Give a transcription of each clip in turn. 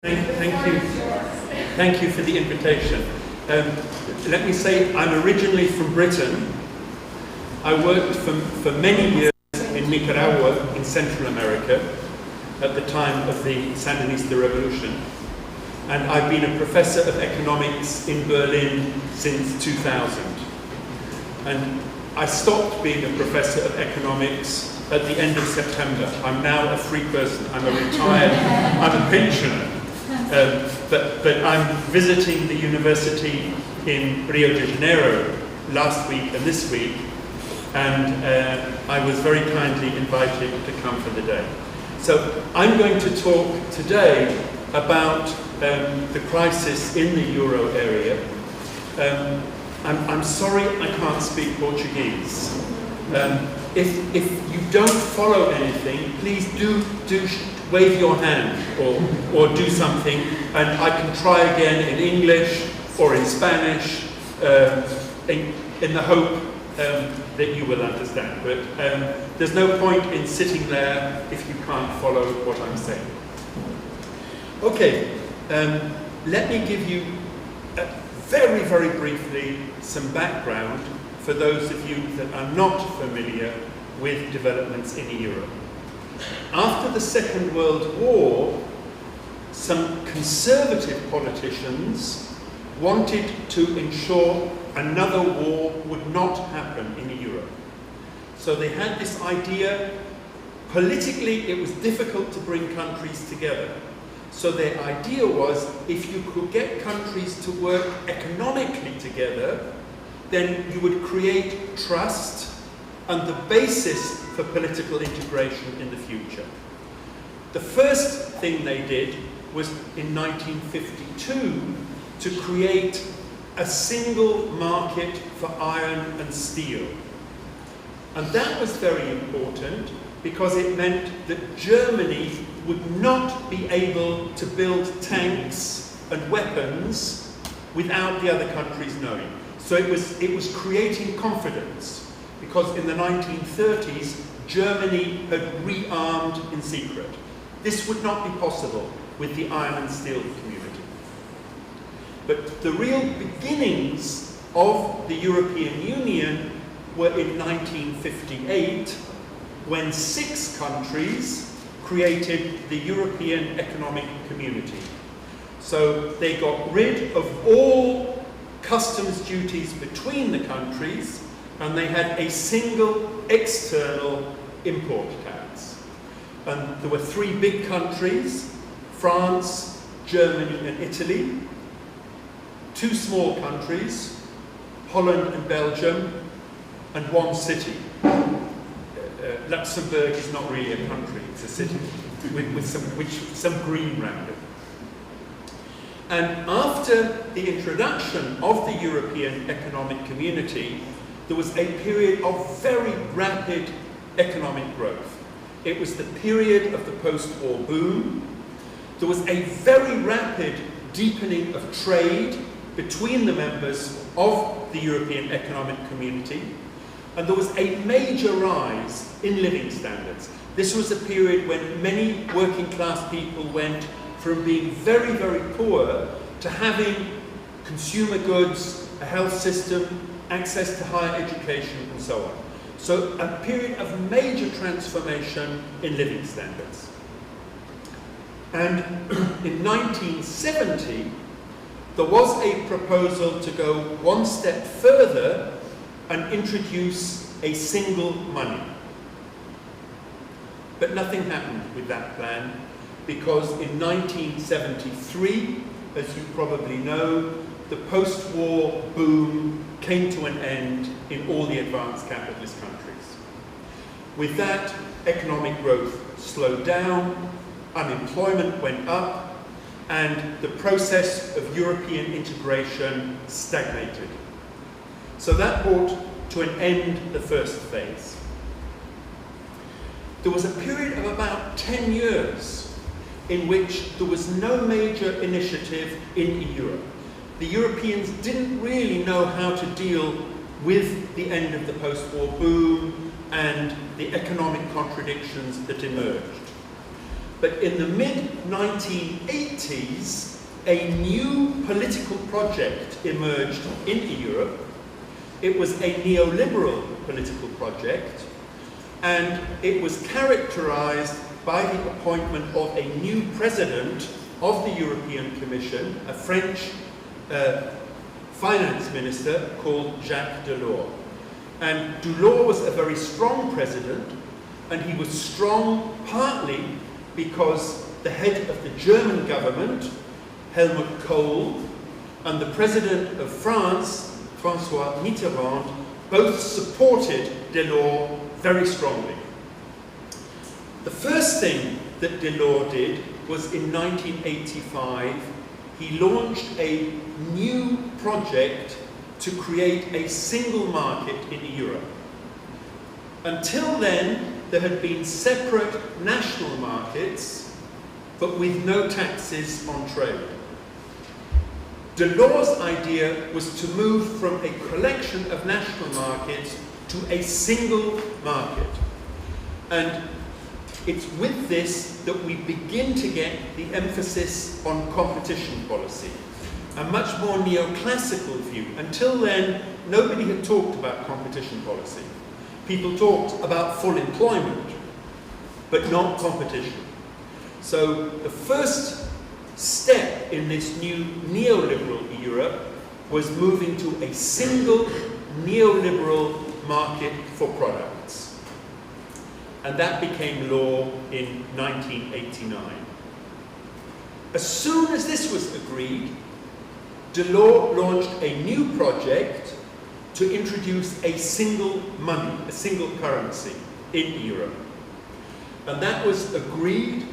Thank you for the invitation. Let me say, I'm originally from Britain. I worked for many years in Nicaragua in Central America at the time of the Sandinista Revolution. And I've been a professor of economics in Berlin since 2000. And I stopped being a professor of economics at the end of September. I'm now a free person. I'm a pensioner. But I'm visiting the university in Rio de Janeiro last week and this week, and I was very kindly invited to come for the day. So I'm going to talk today about the crisis in the euro area. I'm sorry I can't speak Portuguese. If you don't follow anything, please do wave your hand or do something, and I can try again in English or in Spanish in the hope that you will understand. But there's no point in sitting there if you can't follow what I'm saying. Okay, let me give you very, very briefly some background for those of you that are not familiar with developments in Europe. After the Second World War, some conservative politicians wanted to ensure another war would not happen in Europe. So they had this idea, politically it was difficult to bring countries together. So their idea was, if you could get countries to work economically together, then you would create trust and the basis for political integration in the future. The first thing they did was in 1952 to create a single market for iron and steel. And that was very important because it meant that Germany would not be able to build tanks and weapons without the other countries knowing. So it was creating confidence. Because in the 1930s, Germany had rearmed in secret. This would not be possible with the iron and steel community. But the real beginnings of the European Union were in 1958, when 6 countries created the European Economic Community. So they got rid of all customs duties between the countries, and they had a single external import tax. And there were 3 big countries, France, Germany and Italy, 2 small countries, Holland and Belgium, and 1 city. Luxembourg is not really a country, it's a city, with some green around it. And after the introduction of the European Economic Community, there was a period of very rapid economic growth. It was the period of the post-war boom. There was a very rapid deepening of trade between the members of the European Economic Community, and there was a major rise in living standards. This was a period when many working class people went from being very, very poor to having consumer goods, a health system, access to higher education, and so on. So a period of major transformation in living standards. And in 1970, there was a proposal to go one step further and introduce a single money. But nothing happened with that plan, because in 1973, as you probably know, the post-war boom came to an end in all the advanced capitalist countries. With that, economic growth slowed down, unemployment went up, and the process of European integration stagnated. So that brought to an end the first phase. There was a period of about 10 years in which there was no major initiative in Europe. The Europeans didn't really know how to deal with the end of the post-war boom and the economic contradictions that emerged. But in the mid-1980s, a new political project emerged in Europe. It was a neoliberal political project, and it was characterized by the appointment of a new president of the European Commission, a French finance minister called Jacques Delors. And Delors was a very strong president, and he was strong partly because the head of the German government, Helmut Kohl, and the president of France, François Mitterrand, both supported Delors very strongly. The first thing that Delors did was in 1985, he launched a new project to create a single market in Europe. Until then, there had been separate national markets, but with no taxes on trade. Delors' idea was to move from a collection of national markets to a single market. And it's with this that we begin to get the emphasis on competition policy, a much more neoclassical view. Until then, nobody had talked about competition policy. People talked about full employment, but not competition. So the first step in this new neoliberal Europe was moving to a single neoliberal market for products. And that became law in 1989. As soon as this was agreed, Delors launched a new project to introduce a single money, a single currency in Europe. And that was agreed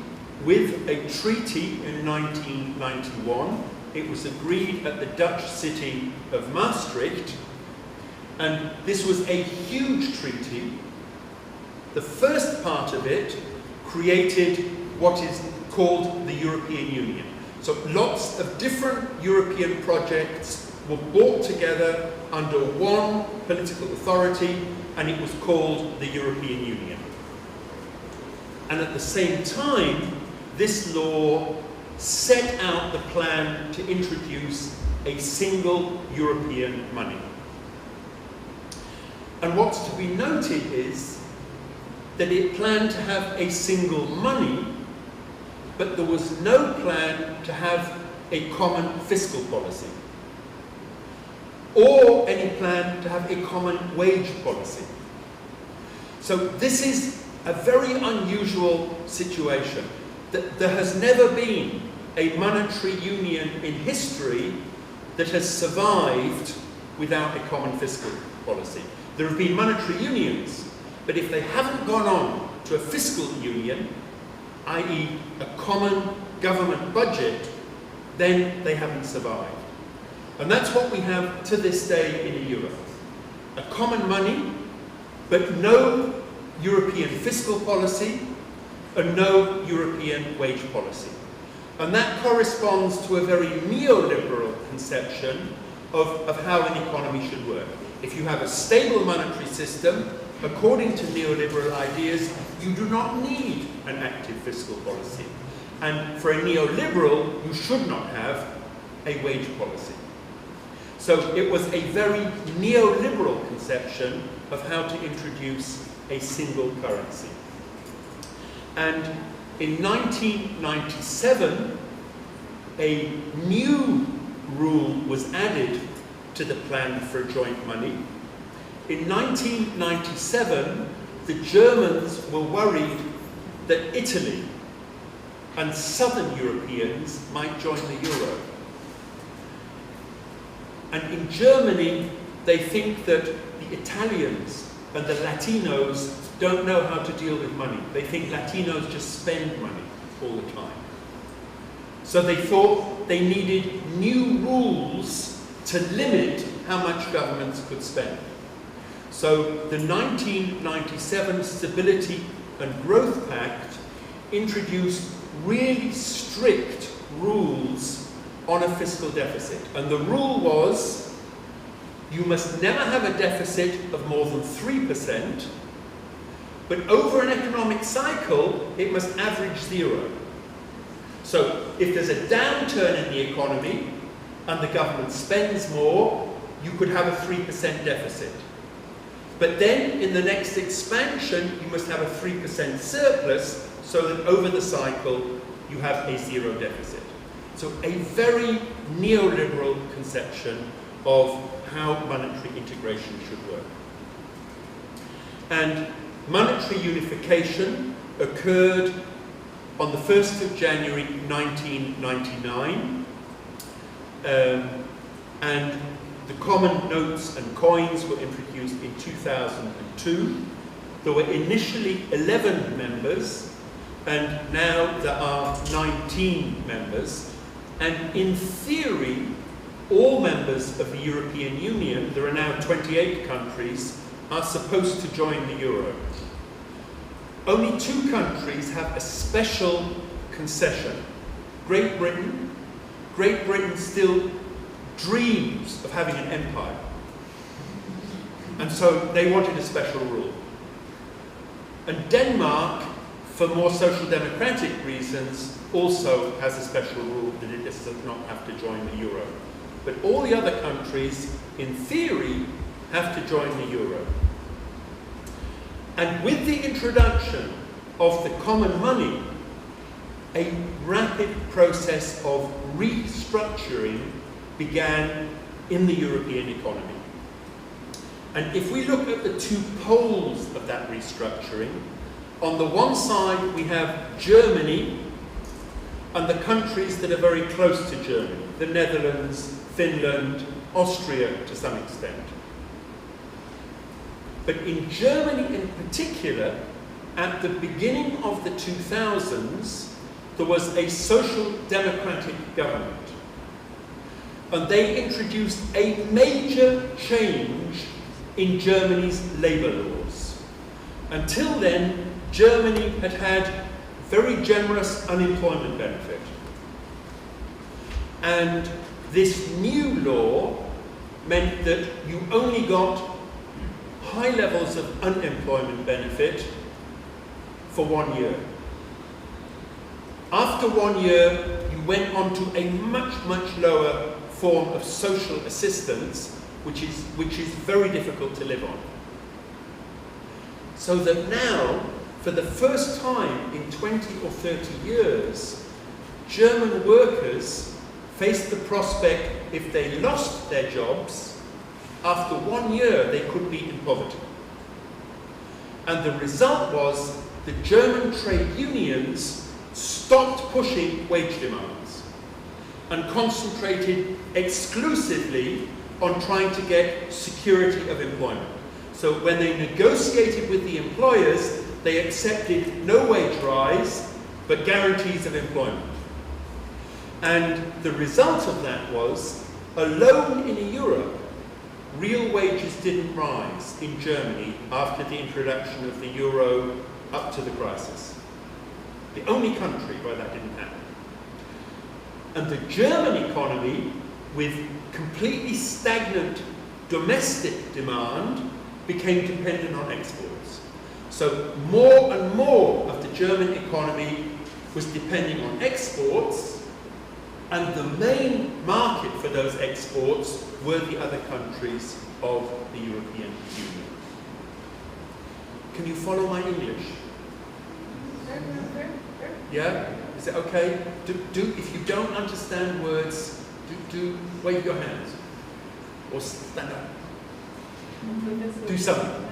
with a treaty in 1991. It was agreed at the Dutch city of Maastricht, and this was a huge treaty. The first part of it created what is called the European Union. So lots of different European projects were brought together under one political authority, and it was called the European Union. And at the same time, this law set out the plan to introduce a single European money. And what's to be noted is that it planned to have a single money, but there was no plan to have a common fiscal policy, or any plan to have a common wage policy. So this is a very unusual situation. There has never been a monetary union in history that has survived without a common fiscal policy. There have been monetary unions, but if they haven't gone on to a fiscal union, i.e. a common government budget, then they haven't survived. And that's what we have to this day in Europe. A common money, but no European fiscal policy, and no European wage policy. And that corresponds to a very neoliberal conception of how an economy should work. If you have a stable monetary system, according to neoliberal ideas, you do not need an active fiscal policy. And for a neoliberal, you should not have a wage policy. So it was a very neoliberal conception of how to introduce a single currency. And in 1997, a new rule was added to the plan for a joint money. In 1997, the Germans were worried that Italy and southern Europeans might join the euro. And in Germany, they think that the Italians and the Latinos don't know how to deal with money. They think Latinos just spend money all the time. So they thought they needed new rules to limit how much governments could spend. So the 1997 Stability and Growth Pact introduced really strict rules on a fiscal deficit. And the rule was, you must never have a deficit of more than 3%, But over an economic cycle, it must average 0. So if there's a downturn in the economy and the government spends more, you could have a 3% deficit. But then in the next expansion, you must have a 3% surplus so that over the cycle, you have a 0 deficit. So a very neoliberal conception of how monetary integration should work. And monetary unification occurred on the 1st of January 1999, and the common notes and coins were introduced in 2002. There were initially 11 members, and now there are 19 members. And in theory, all members of the European Union, there are now 28 countries, are supposed to join the euro. Only 2 countries have a special concession. Great Britain. Great Britain still dreams of having an empire. And so they wanted a special rule. And Denmark, for more social democratic reasons, also has a special rule that it does not have to join the euro. But all the other countries, in theory, have to join the euro. And with the introduction of the common money, a rapid process of restructuring began in the European economy. And if we look at the 2 poles of that restructuring, on the one side we have Germany and the countries that are very close to Germany, the Netherlands, Finland, Austria to some extent. But in Germany in particular, at the beginning of the 2000s, there was a social democratic government. And they introduced a major change in Germany's labour laws. Until then, Germany had had very generous unemployment benefit. And this new law meant that you only got high levels of unemployment benefit for 1 year. After 1 year, you went on to a much, much lower form of social assistance, which is very difficult to live on. So that now, for the first time in 20 or 30 years, German workers faced the prospect, if they lost their jobs, after 1 year they could be in poverty. And the result was the German trade unions stopped pushing wage demands and concentrated exclusively on trying to get security of employment. So when they negotiated with the employers, they accepted no wage rise, but guarantees of employment. And the result of that was, alone in Europe, real wages didn't rise in Germany after the introduction of the euro up to the crisis. The only country where that didn't happen. And the German economy, with completely stagnant domestic demand, became dependent on exports. So more and more of the German economy was depending on exports, and the main market for those exports were the other countries of the European Union. Can you follow my English? Yeah? Is it okay? If you don't understand words, wave your hands. Or stand up. Do something.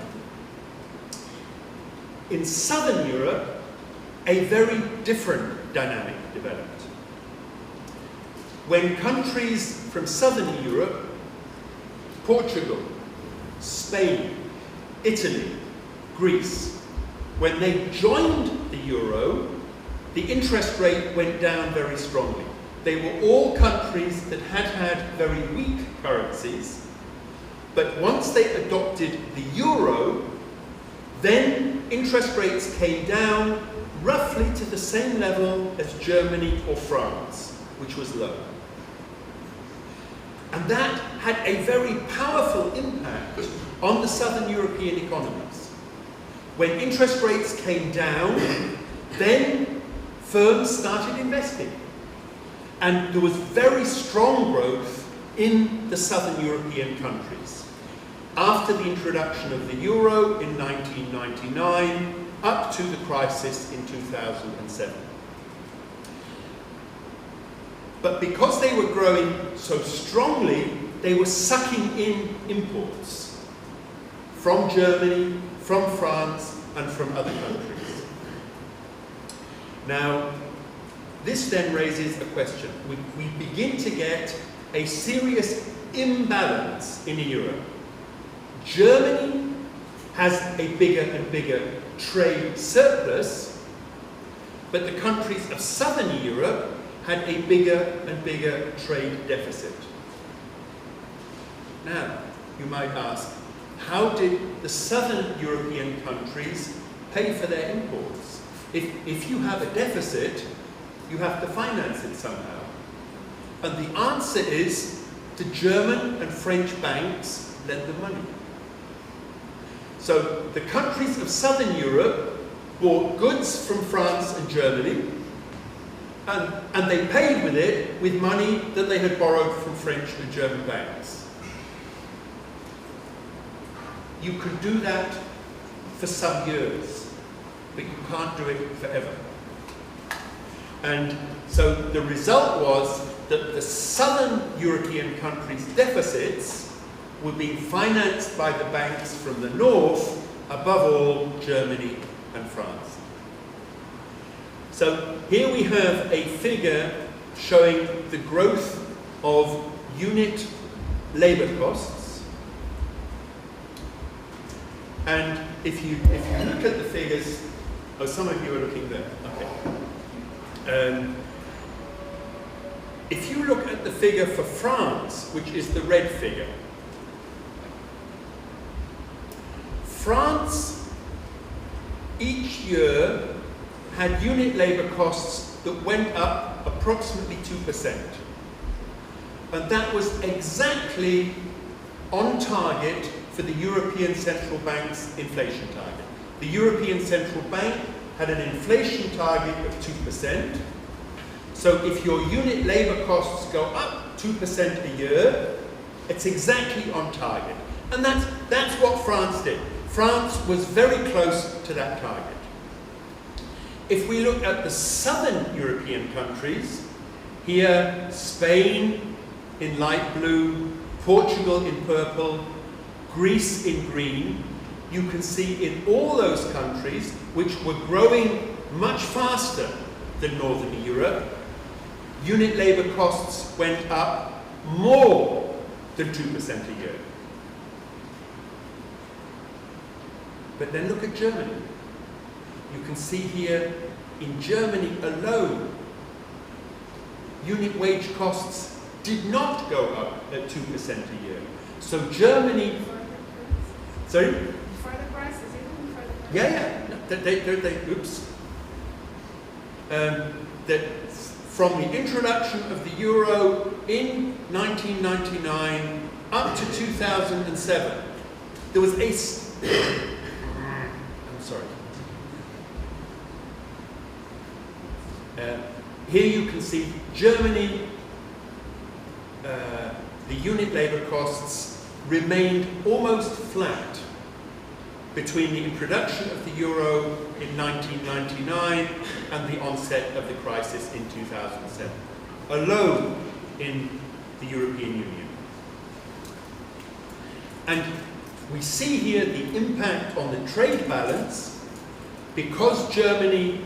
In Southern Europe, a very different dynamic developed. When countries from Southern Europe, Portugal, Spain, Italy, Greece, when they joined the euro, the interest rate went down very strongly. They were all countries that had had very weak currencies, but once they adopted the euro, then interest rates came down roughly to the same level as Germany or France, which was low. And that had a very powerful impact on the Southern European economies. When interest rates came down, then firms started investing. And there was very strong growth in the southern European countries. After the introduction of the euro in 1999, up to the crisis in 2007. But because they were growing so strongly, they were sucking in imports from Germany, from France, and from other countries. Now, this then raises a question. We begin to get a serious imbalance in Europe. Germany has a bigger and bigger trade surplus, but the countries of southern Europe had a bigger and bigger trade deficit. Now, you might ask, how did the southern European countries pay for their imports? If you have a deficit, you have to finance it somehow. And the answer is the German and French banks lent the money. So the countries of southern Europe bought goods from France and Germany, and they paid with it with money that they had borrowed from French and German banks. You could do that for some years, but you can't do it forever. And so the result was that the southern European countries' deficits were being financed by the banks from the north, above all Germany and France. So here we have a figure showing the growth of unit labor costs. And if you look at the figures, oh, some of you are looking there. Okay. If you look at the figure for France, which is the red figure, France each year had unit labor costs that went up approximately 2%. And that was exactly on target for the European Central Bank's inflation target. The European Central Bank had an inflation target of 2%. So if your unit labor costs go up 2% a year, it's exactly on target. And that's what France did. France was very close to that target. If we look at the southern European countries, here Spain in light blue, Portugal in purple, Greece in green, you can see in all those countries, which were growing much faster than Northern Europe, unit labor costs went up more than 2% a year. But then look at Germany. You can see here, in Germany alone, unit wage costs did not go up at 2% a year. So Germany... Sorry? Before the crisis, even before the crisis. Yeah. Oops. That from the introduction of the euro in 1999 up to 2007, there was a... I'm sorry. Here you can see Germany, the unit labor costs remained almost flat between the introduction of the euro in 1999 and the onset of the crisis in 2007, alone in the European Union. And we see here the impact on the trade balance because Germany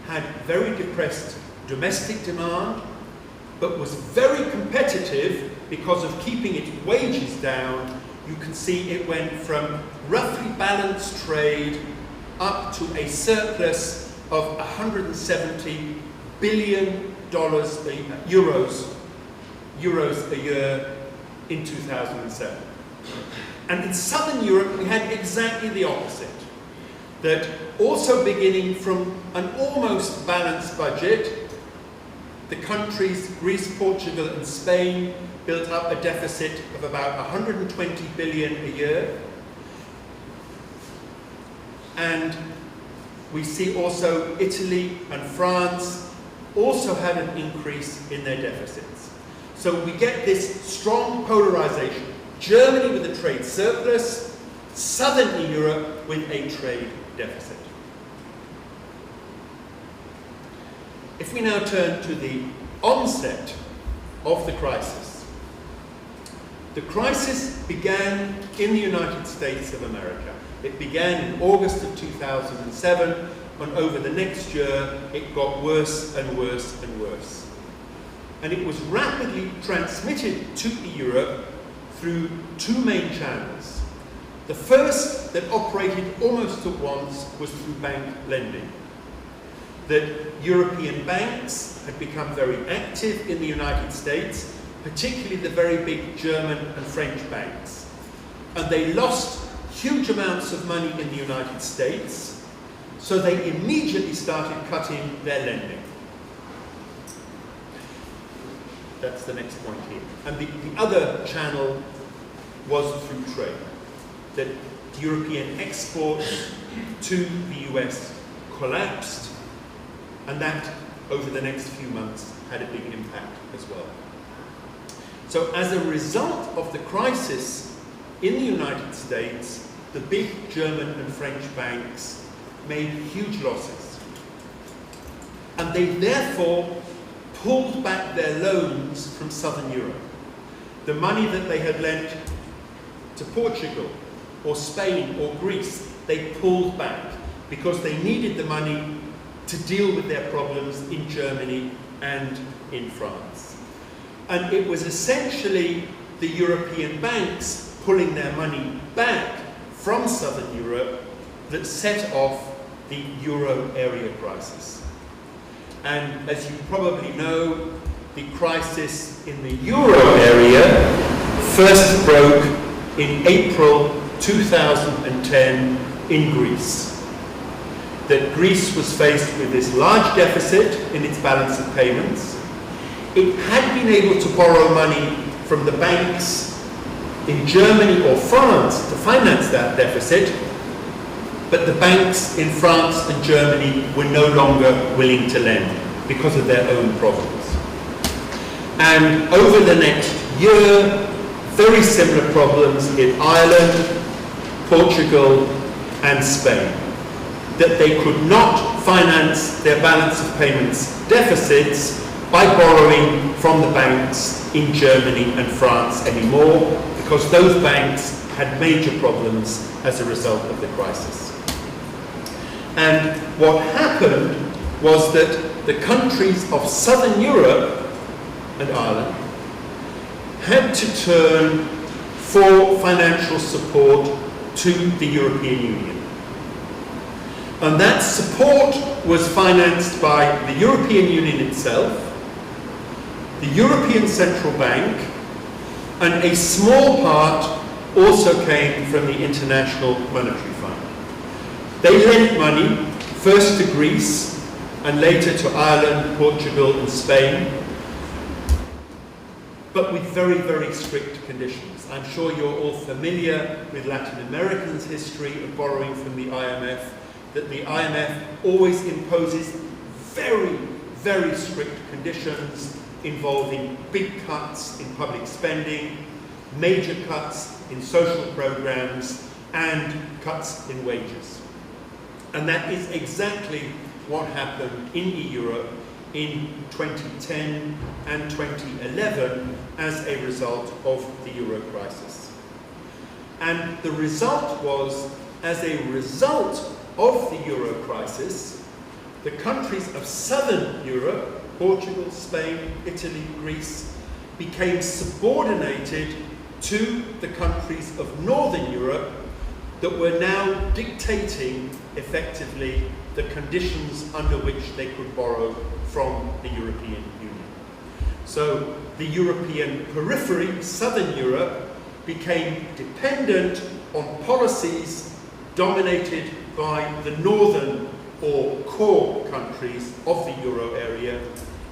had very depressed domestic demand, but was very competitive because of keeping its wages down. You can see it went from roughly balanced trade up to a surplus of 170 billion euros a year in 2007. And in southern Europe, we had exactly the opposite. That also beginning from an almost balanced budget, the countries, Greece, Portugal, and Spain, built up a deficit of about 120 billion a year. And we see also Italy and France also had an increase in their deficits. So we get this strong polarization. Germany with a trade surplus, Southern Europe with a trade deficit. If we now turn to the onset of the crisis, the crisis began in the United States of America. It began in August of 2007, and over the next year it got worse and worse and worse. And it was rapidly transmitted to Europe through two main channels. The first, that operated almost at once, was through bank lending. That European banks had become very active in the United States, particularly the very big German and French banks. And they lost huge amounts of money in the United States, so they immediately started cutting their lending. That's the next point here. And the other channel was through trade. That European exports to the US collapsed, and that over the next few months had a big impact as well. So as a result of the crisis in the United States, the big German and French banks made huge losses. And they therefore pulled back their loans from Southern Europe. The money that they had lent to Portugal or Spain or Greece, they pulled back because they needed the money to deal with their problems in Germany and in France. And it was essentially the European banks pulling their money back from Southern Europe that set off the euro area crisis. And as you probably know, the crisis in the euro area first broke in April 2010 in Greece. That Greece was faced with this large deficit in its balance of payments. It had been able to borrow money from the banks in Germany or France to finance that deficit, but the banks in France and Germany were no longer willing to lend because of their own problems. And over the next year, very similar problems in Ireland, Portugal, and Spain. That they could not finance their balance of payments deficits by borrowing from the banks in Germany and France anymore, because those banks had major problems as a result of the crisis. And what happened was that the countries of Southern Europe and Ireland had to turn for financial support to the European Union. And that support was financed by the European Union itself, the European Central Bank, and a small part also came from the International Monetary Fund. They lent money first to Greece and later to Ireland, Portugal, and Spain, but with very, very strict conditions. I'm sure you're all familiar with Latin America's history of borrowing from the IMF, that the IMF always imposes very, very strict conditions involving big cuts in public spending, major cuts in social programs, and cuts in wages. And that is exactly what happened in Europe in 2010 and 2011 as a result of the euro crisis. And the result was, as a result of the euro crisis, the countries of Southern Europe, Portugal, Spain, Italy, Greece, became subordinated to the countries of Northern Europe that were now dictating effectively the conditions under which they could borrow from the European Union. So the European periphery, Southern Europe, became dependent on policies dominated by the northern or core countries of the euro area,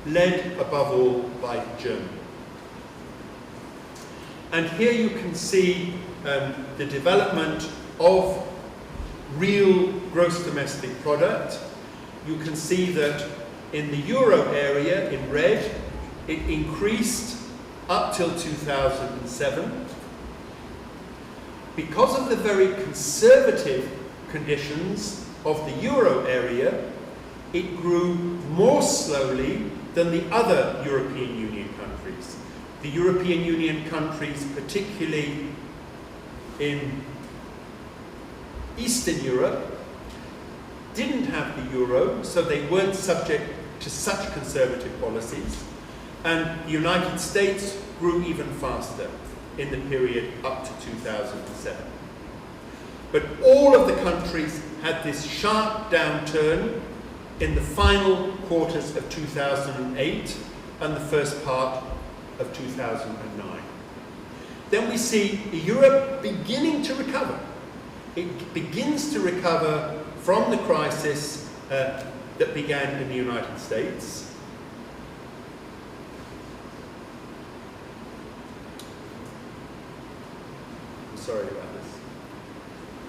led above all by Germany. And here you can see the development of real gross domestic product, you can see that in the euro area, in red, it increased up till 2007. Because of the very conservative conditions of the euro area, it grew more slowly than the other European Union countries. The European Union countries, particularly in Eastern Europe, didn't have the euro, so they weren't subject to such conservative policies. And the United States grew even faster in the period up to 2007. But all of the countries had this sharp downturn in the final quarters of 2008 and the first part of 2009. Then we see Europe beginning to recover. It begins to recover from the crisis that began in the United States. I'm sorry about this.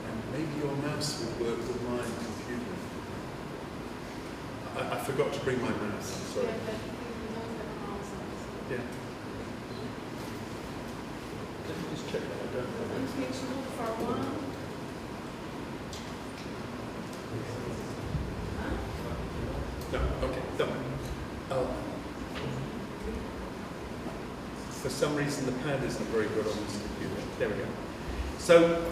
And maybe your mouse will work with my computer. I forgot to bring my mouse, I'm sorry. Yeah. Let me just check that I don't have it. No, okay, don't. For some reason the pad isn't very good on this computer. There we go. So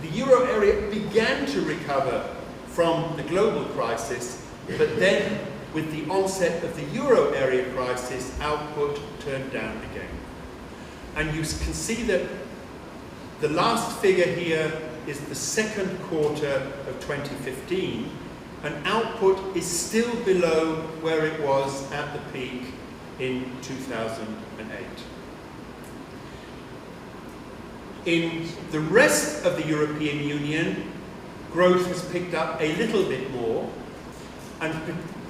the euro area began to recover from the global crisis, but then with the onset of the euro area crisis, output turned down again. And you can see that the last figure here is the second quarter of 2015, and output is still below where it was at the peak in 2008. In the rest of the European Union, growth has picked up a little bit more, and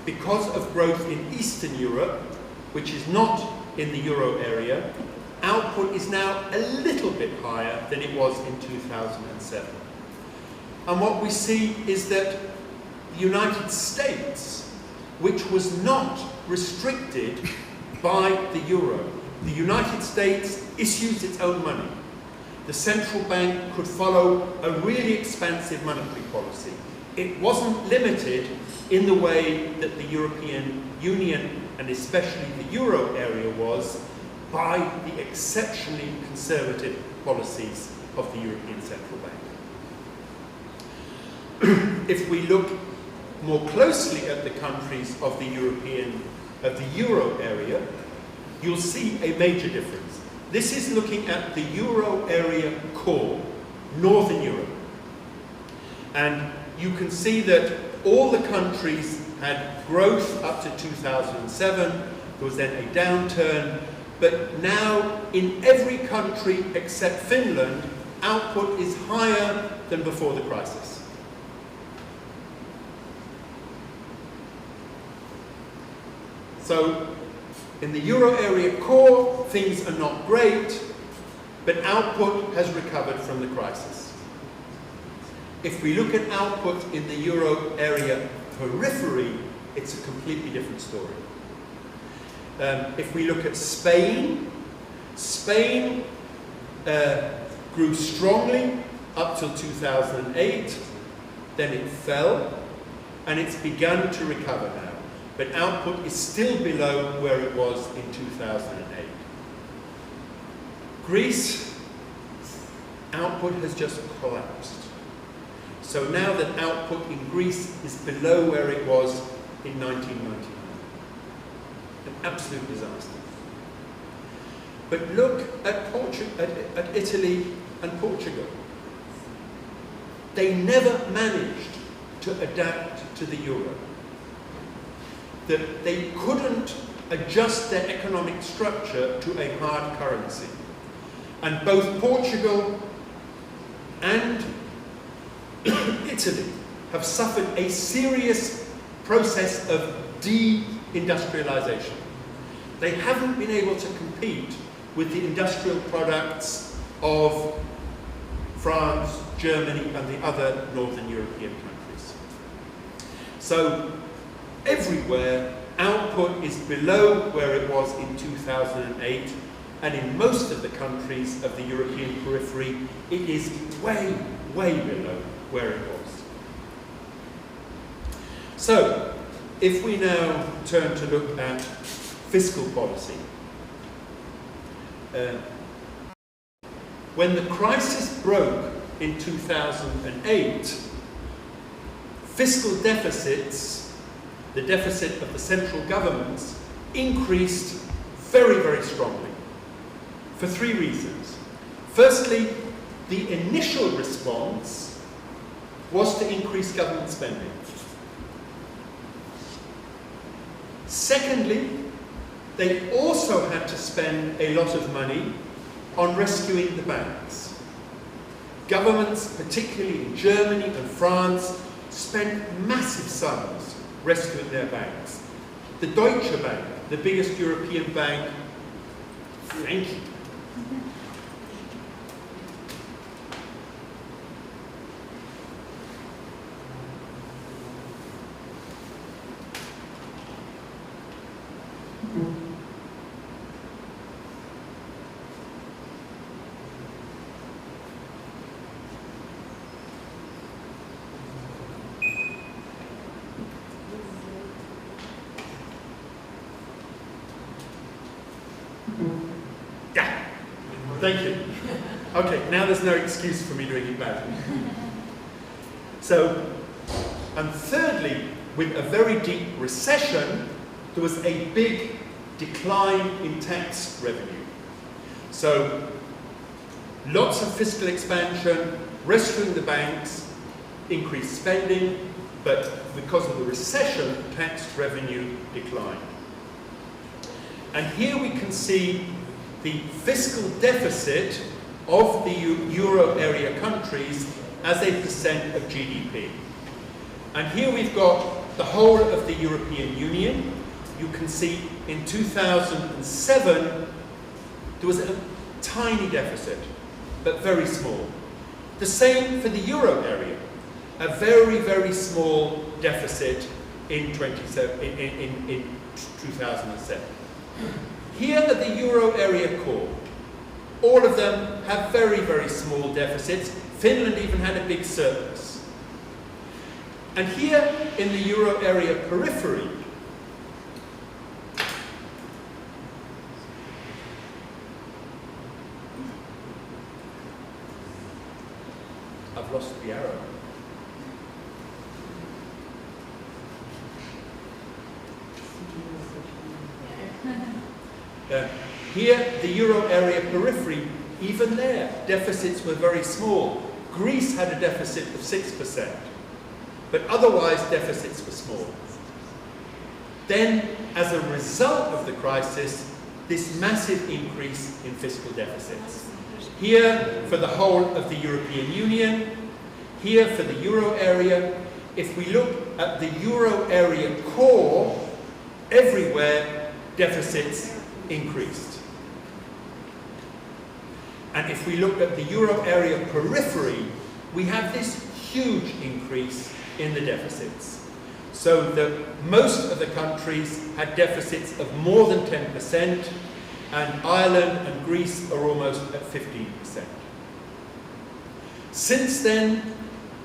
because of growth in Eastern Europe, which is not in the euro area, output is now a little bit higher than it was in 2007. And what we see is that the United States, which was not restricted by the euro, the United States issues its own money. The central bank could follow a really expansive monetary policy. It wasn't limited in the way that the European Union, and especially the euro area, was by the exceptionally conservative policies of the European Central Bank. If we look more closely at the countries of the euro area, you'll see a major difference. This is looking at the euro area core, Northern Europe. And you can see that all the countries had growth up to 2007. There was then a downturn. But now, in every country except Finland, output is higher than before the crisis. So, in the euro area core, things are not great, but output has recovered from the crisis. If we look at output in the euro area periphery, it's a completely different story. If we look at Spain, Spain grew strongly up till 2008, then it fell, and it's begun to recover now. But output is still below where it was in 2008. Greece, output has just collapsed. So now that output in Greece is below where it was in 1999. An absolute disaster. But look at Italy and Portugal. They never managed to adapt to the euro. That they couldn't adjust their economic structure to a hard currency. And both Portugal and Italy have suffered a serious process of deindustrialization. They haven't been able to compete with the industrial products of France, Germany, and the other Northern European countries. So everywhere, output is below where it was in 2008, and in most of the countries of the European periphery, it is way, way below where it was. So, if we now turn to look at fiscal policy, when the crisis broke in 2008, fiscal deficits, the deficit of the central governments, increased very, very strongly for three reasons. Firstly, the initial response was to increase government spending. Secondly, they also had to spend a lot of money on rescuing the banks. Governments, particularly in Germany and France, spent massive sums rescuing their banks. The Deutsche Bank, the biggest European bank, thank you. Yeah, thank you. Okay, now there's no excuse for me doing it badly. So, and thirdly, with a very deep recession, there was a big decline in tax revenue. So, lots of fiscal expansion, rescuing the banks, increased spending, but because of the recession, tax revenue declined. And here we can see the fiscal deficit of the euro area countries as a percent of GDP. And here we've got the whole of the European Union. You can see in 2007 there was a tiny deficit, but very small. The same for the euro area, a very, very small deficit in 2007. Here at the euro area core, all of them have very, very small deficits. Finland even had a big surplus. And here in the euro area periphery, I've lost the arrow. Here, the euro area periphery, even there, deficits were very small. Greece had a deficit of 6%, but otherwise deficits were small. Then, as a result of the crisis, this massive increase in fiscal deficits. Here, for the whole of the European Union, here for the euro area. If we look at the euro area core, everywhere deficits increased. And if we look at the euro area periphery, we have this huge increase in the deficits. So that most of the countries had deficits of more than 10%, and Ireland and Greece are almost at 15%. Since then,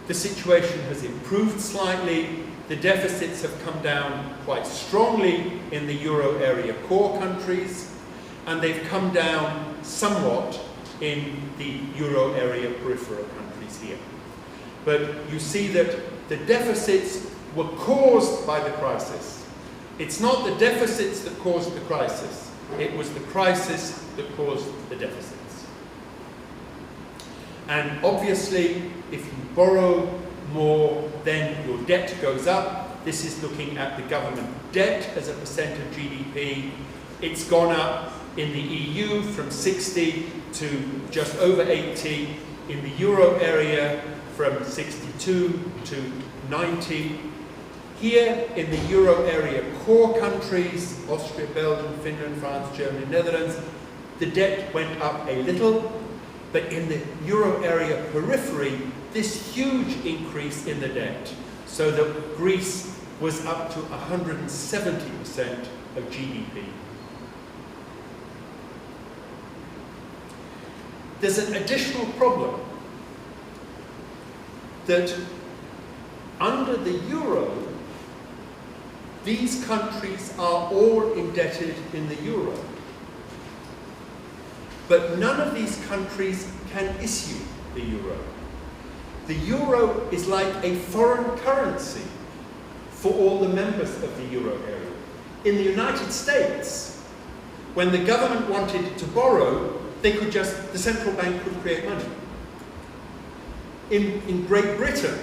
the situation has improved slightly. The deficits have come down quite strongly in the euro area core countries, and they've come down somewhat in the euro area peripheral countries here. But you see that the deficits were caused by the crisis. It's not the deficits that caused the crisis. It was the crisis that caused the deficits. And obviously, if you borrow more, then your debt goes up. This is looking at the government debt as a percent of GDP. It's gone up in the EU from 60 to just over 80, in the euro area from 62 to 90. Here in the euro area core countries, Austria, Belgium, Finland, France, Germany, Netherlands, the debt went up a little. But in the euro area periphery, this huge increase in the debt, so that Greece was up to 170% of GDP. There's an additional problem that under the euro, these countries are all indebted in the euro. But none of these countries can issue the euro. The euro is like a foreign currency for all the members of the euro area. In the United States, when the government wanted to borrow, the central bank could create money. In Great Britain,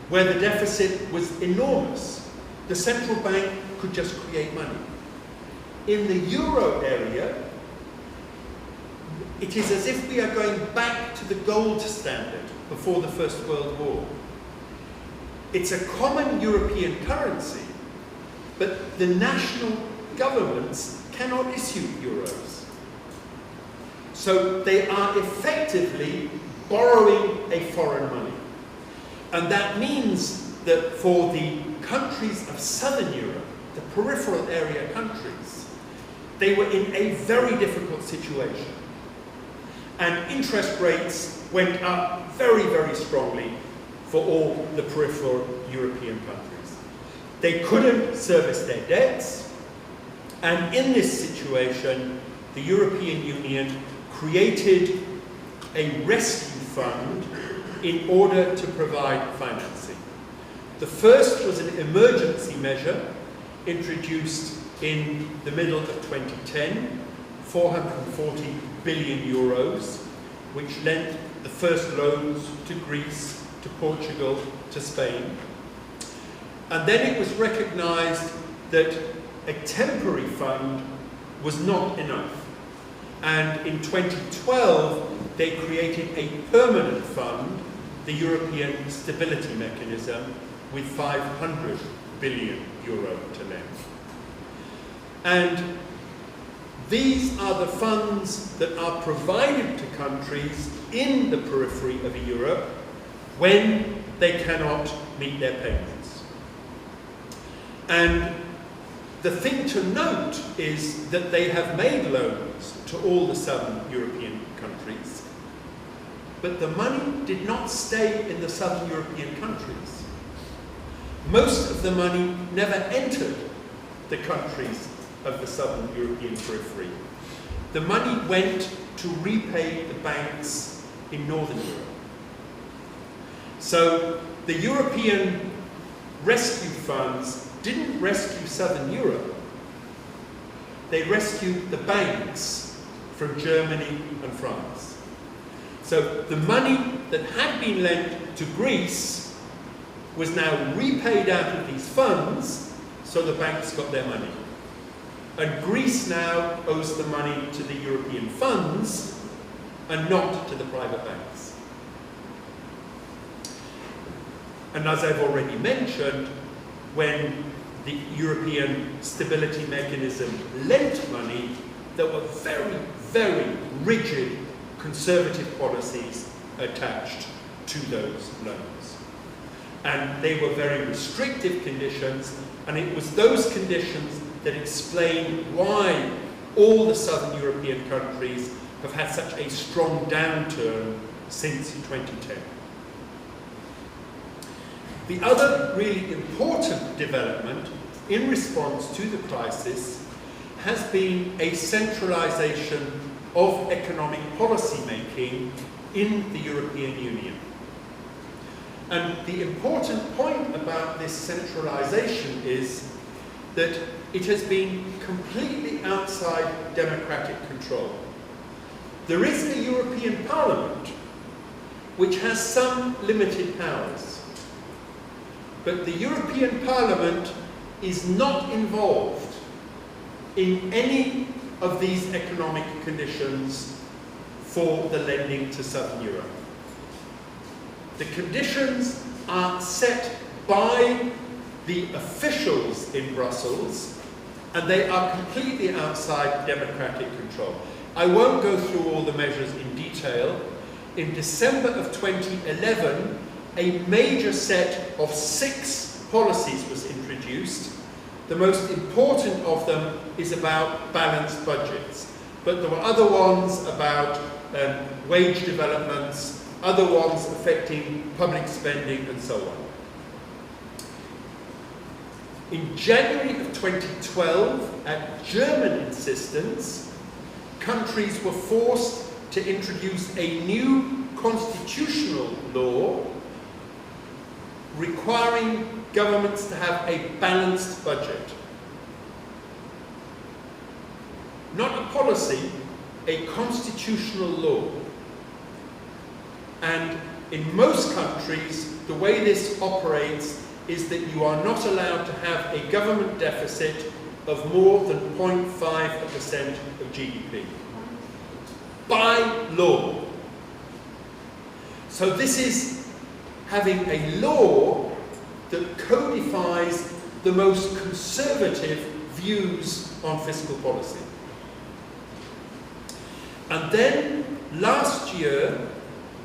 where the deficit was enormous, the central bank could just create money. In the euro area, it is as if we are going back to the gold standard before the First World War. It's a common European currency, but the national governments cannot issue euros. So they are effectively borrowing a foreign money. And that means that for the countries of Southern Europe, the peripheral area countries, they were in a very difficult situation. And interest rates went up very, very strongly for all the peripheral European countries. They couldn't service their debts, and in this situation, the European Union created a rescue fund in order to provide financing. The first was an emergency measure introduced in the middle of 2010, 440 billion euros, which lent the first loans to Greece, to Portugal, to Spain. And then it was recognized that a temporary fund was not enough. And in 2012, they created a permanent fund, the European Stability Mechanism, with 500 billion euro to lend. And these are the funds that are provided to countries in the periphery of Europe when they cannot meet their payments. And the thing to note is that they have made loans to all the southern European countries, but the money did not stay in the southern European countries. Most of the money never entered the countries of the southern European periphery. The money went to repay the banks in northern Europe. So the European rescue funds didn't rescue southern Europe. They rescued the banks from Germany and France. So the money that had been lent to Greece was now repaid out of these funds, so the banks got their money. And Greece now owes the money to the European funds and not to the private banks. And as I've already mentioned, when the European Stability Mechanism lent money, there were very, very rigid conservative policies attached to those loans. And they were very restrictive conditions, and it was those conditions that explain why all the southern European countries have had such a strong downturn since 2010. The other really important development in response to the crisis has been a centralization of economic policy making in the European Union. And the important point about this centralization is that it has been completely outside democratic control. There is a European Parliament which has some limited powers, but the European Parliament is not involved in any of these economic conditions for the lending to Southern Europe. The conditions are set by the officials in Brussels and they are completely outside democratic control. I won't go through all the measures in detail. In December of 2011, a major set of 6 policies was introduced. The most important of them is about balanced budgets. But there were other ones about wage developments, other ones affecting public spending, and so on. In January of 2012, at German insistence, countries were forced to introduce a new constitutional law requiring governments to have a balanced budget. Not a policy, a constitutional law. And in most countries, the way this operates is that you are not allowed to have a government deficit of more than 0.5% of GDP. By law. So this is having a law that codifies the most conservative views on fiscal policy. And then last year,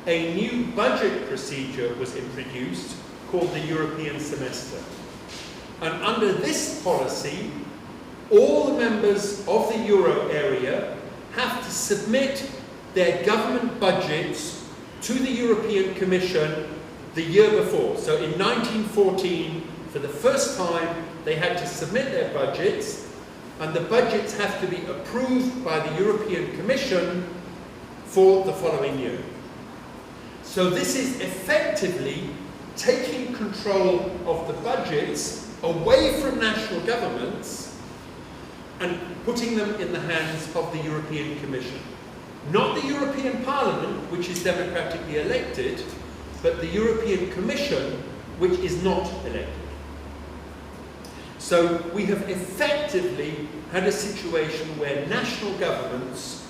a new budget procedure was introduced called the European semester. And under this policy, all the members of the euro area have to submit their government budgets to the European Commission the year before. So in 1914, for the first time, they had to submit their budgets, and the budgets have to be approved by the European Commission for the following year. So this is effectively taking control of the budgets away from national governments and putting them in the hands of the European Commission. Not the European Parliament, which is democratically elected, but the European Commission, which is not elected. So we have effectively had a situation where national governments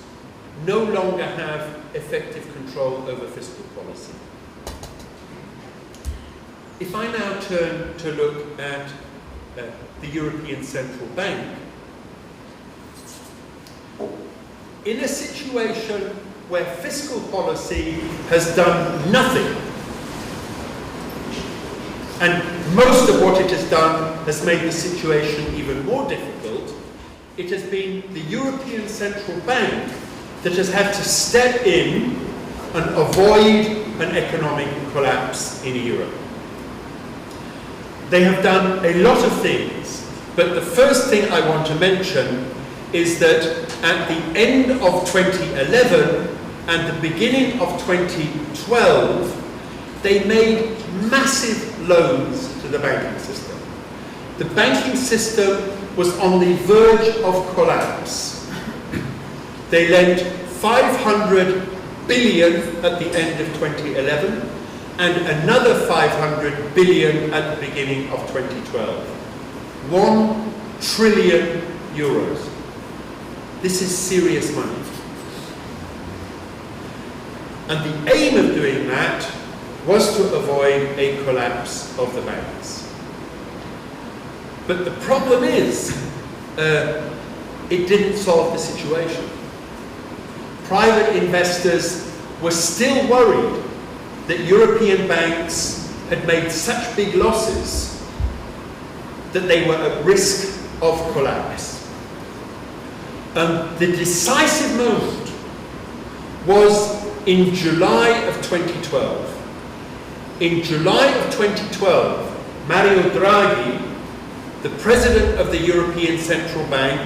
no longer have effective control over fiscal policy. If I now turn to look at the European Central Bank, in a situation where fiscal policy has done nothing, and most of what it has done has made the situation even more difficult, it has been the European Central Bank that has had to step in and avoid an economic collapse in Europe. They have done a lot of things, but the first thing I want to mention is that at the end of 2011 and the beginning of 2012, they made massive loans to the banking system. The banking system was on the verge of collapse. They lent 500 billion at the end of 2011 and another 500 billion at the beginning of 2012. 1 trillion euros. This is serious money. And the aim of doing that was to avoid a collapse of the banks. But the problem is, it didn't solve the situation. Private investors were still worried that European banks had made such big losses that they were at risk of collapse. And the decisive moment was in July of 2012. In July of 2012, Mario Draghi, the president of the European Central Bank,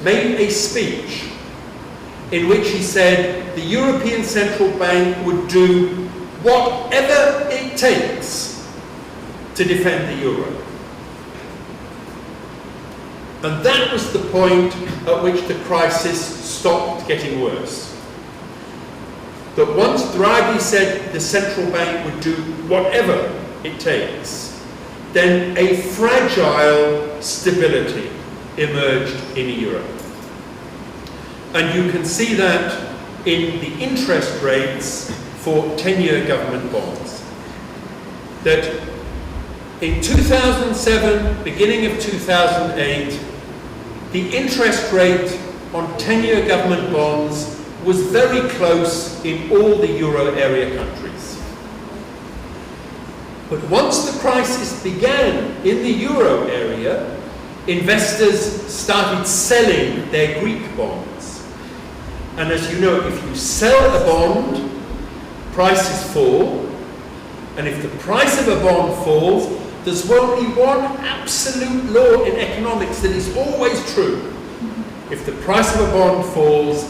made a speech in which he said the European Central Bank would do whatever it takes to defend the euro. And that was the point at which the crisis stopped getting worse. That once Draghi said the central bank would do whatever it takes, then a fragile stability emerged in Europe. And you can see that in the interest rates for 10-year government bonds. That in 2007, beginning of 2008, the interest rate on 10-year government bonds was very close in all the euro area countries. But once the crisis began in the euro area, investors started selling their Greek bonds. And as you know, if you sell a bond, prices fall. And if the price of a bond falls, there's only one absolute law in economics that is always true. If the price of a bond falls,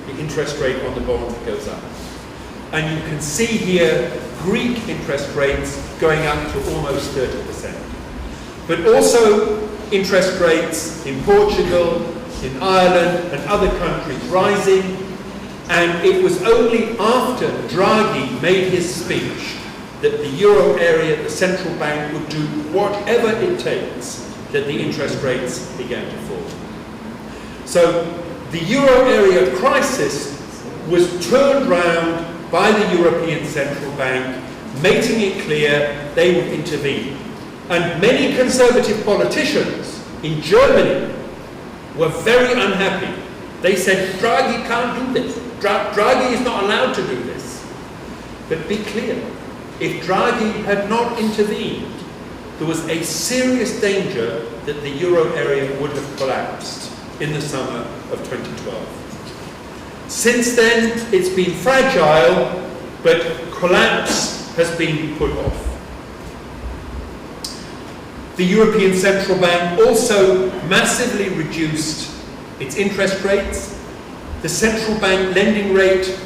the interest rate on the bond goes up. And you can see here Greek interest rates going up to almost 30%. But also interest rates in Portugal, in Ireland and other countries rising. And it was only after Draghi made his speech that the euro area, the central bank, would do whatever it takes that the interest rates began to fall. So the euro area crisis was turned round by the European Central Bank, making it clear they would intervene. And many conservative politicians in Germany were very unhappy. They said, Draghi can't do this. Draghi is not allowed to do this. But be clear, if Draghi had not intervened, there was a serious danger that the euro area would have collapsed in the summer of 2012. Since then, it's been fragile, but collapse has been put off. The European Central Bank also massively reduced its interest rates. The central bank lending rate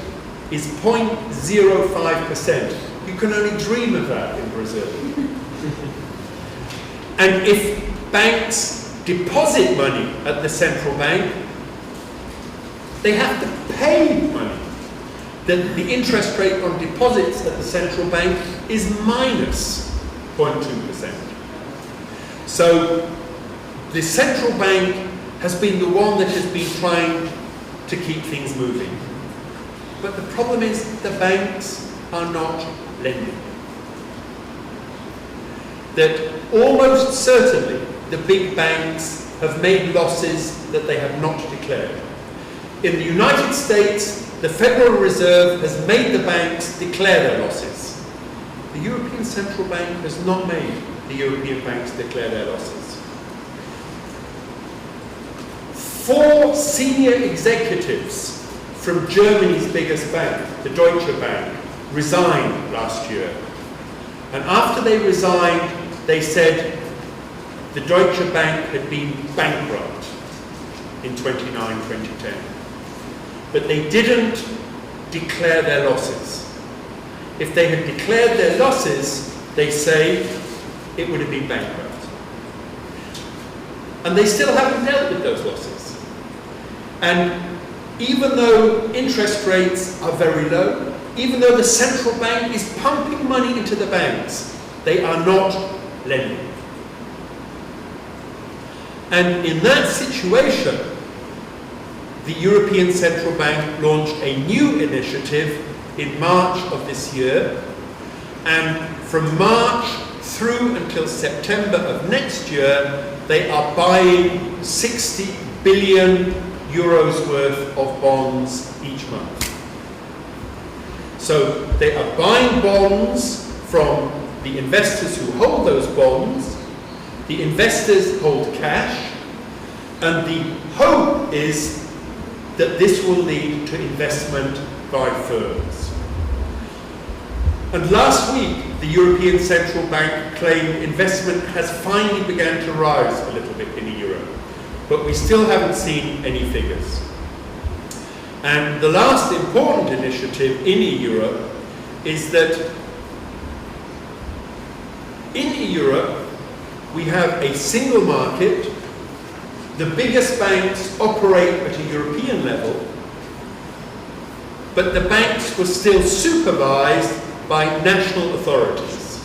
is 0.05%. You can only dream of that in Brazil. And if banks deposit money at the central bank, they have to pay money. The interest rate on deposits at the central bank is minus 0.2%. So the central bank has been the one that has been trying to keep things moving. But the problem is the banks are not lending. That almost certainly the big banks have made losses that they have not declared. In the United States, the Federal Reserve has made the banks declare their losses. The European Central Bank has not made the European banks declare their losses. 4 senior executives from Germany's biggest bank, the Deutsche Bank, resigned last year. And after they resigned, they said the Deutsche Bank had been bankrupt in 2010. But they didn't declare their losses. If they had declared their losses, they say it would have been bankrupt. And they still haven't dealt with those losses. And even though interest rates are very low, even though the central bank is pumping money into the banks, they are not lending. And in that situation, the European Central Bank launched a new initiative in March of this year, and from March through until September of next year, they are buying 60 billion euros worth of bonds each month. So they are buying bonds from the investors who hold those bonds. The investors hold cash, and the hope is that this will lead to investment by firms. And last week, the European Central Bank claimed investment has finally begun to rise a little bit in Europe, but we still haven't seen any figures. And the last important initiative in Europe is that in Europe we have a single market. The biggest banks operate at a European level, but the banks were still supervised by national authorities.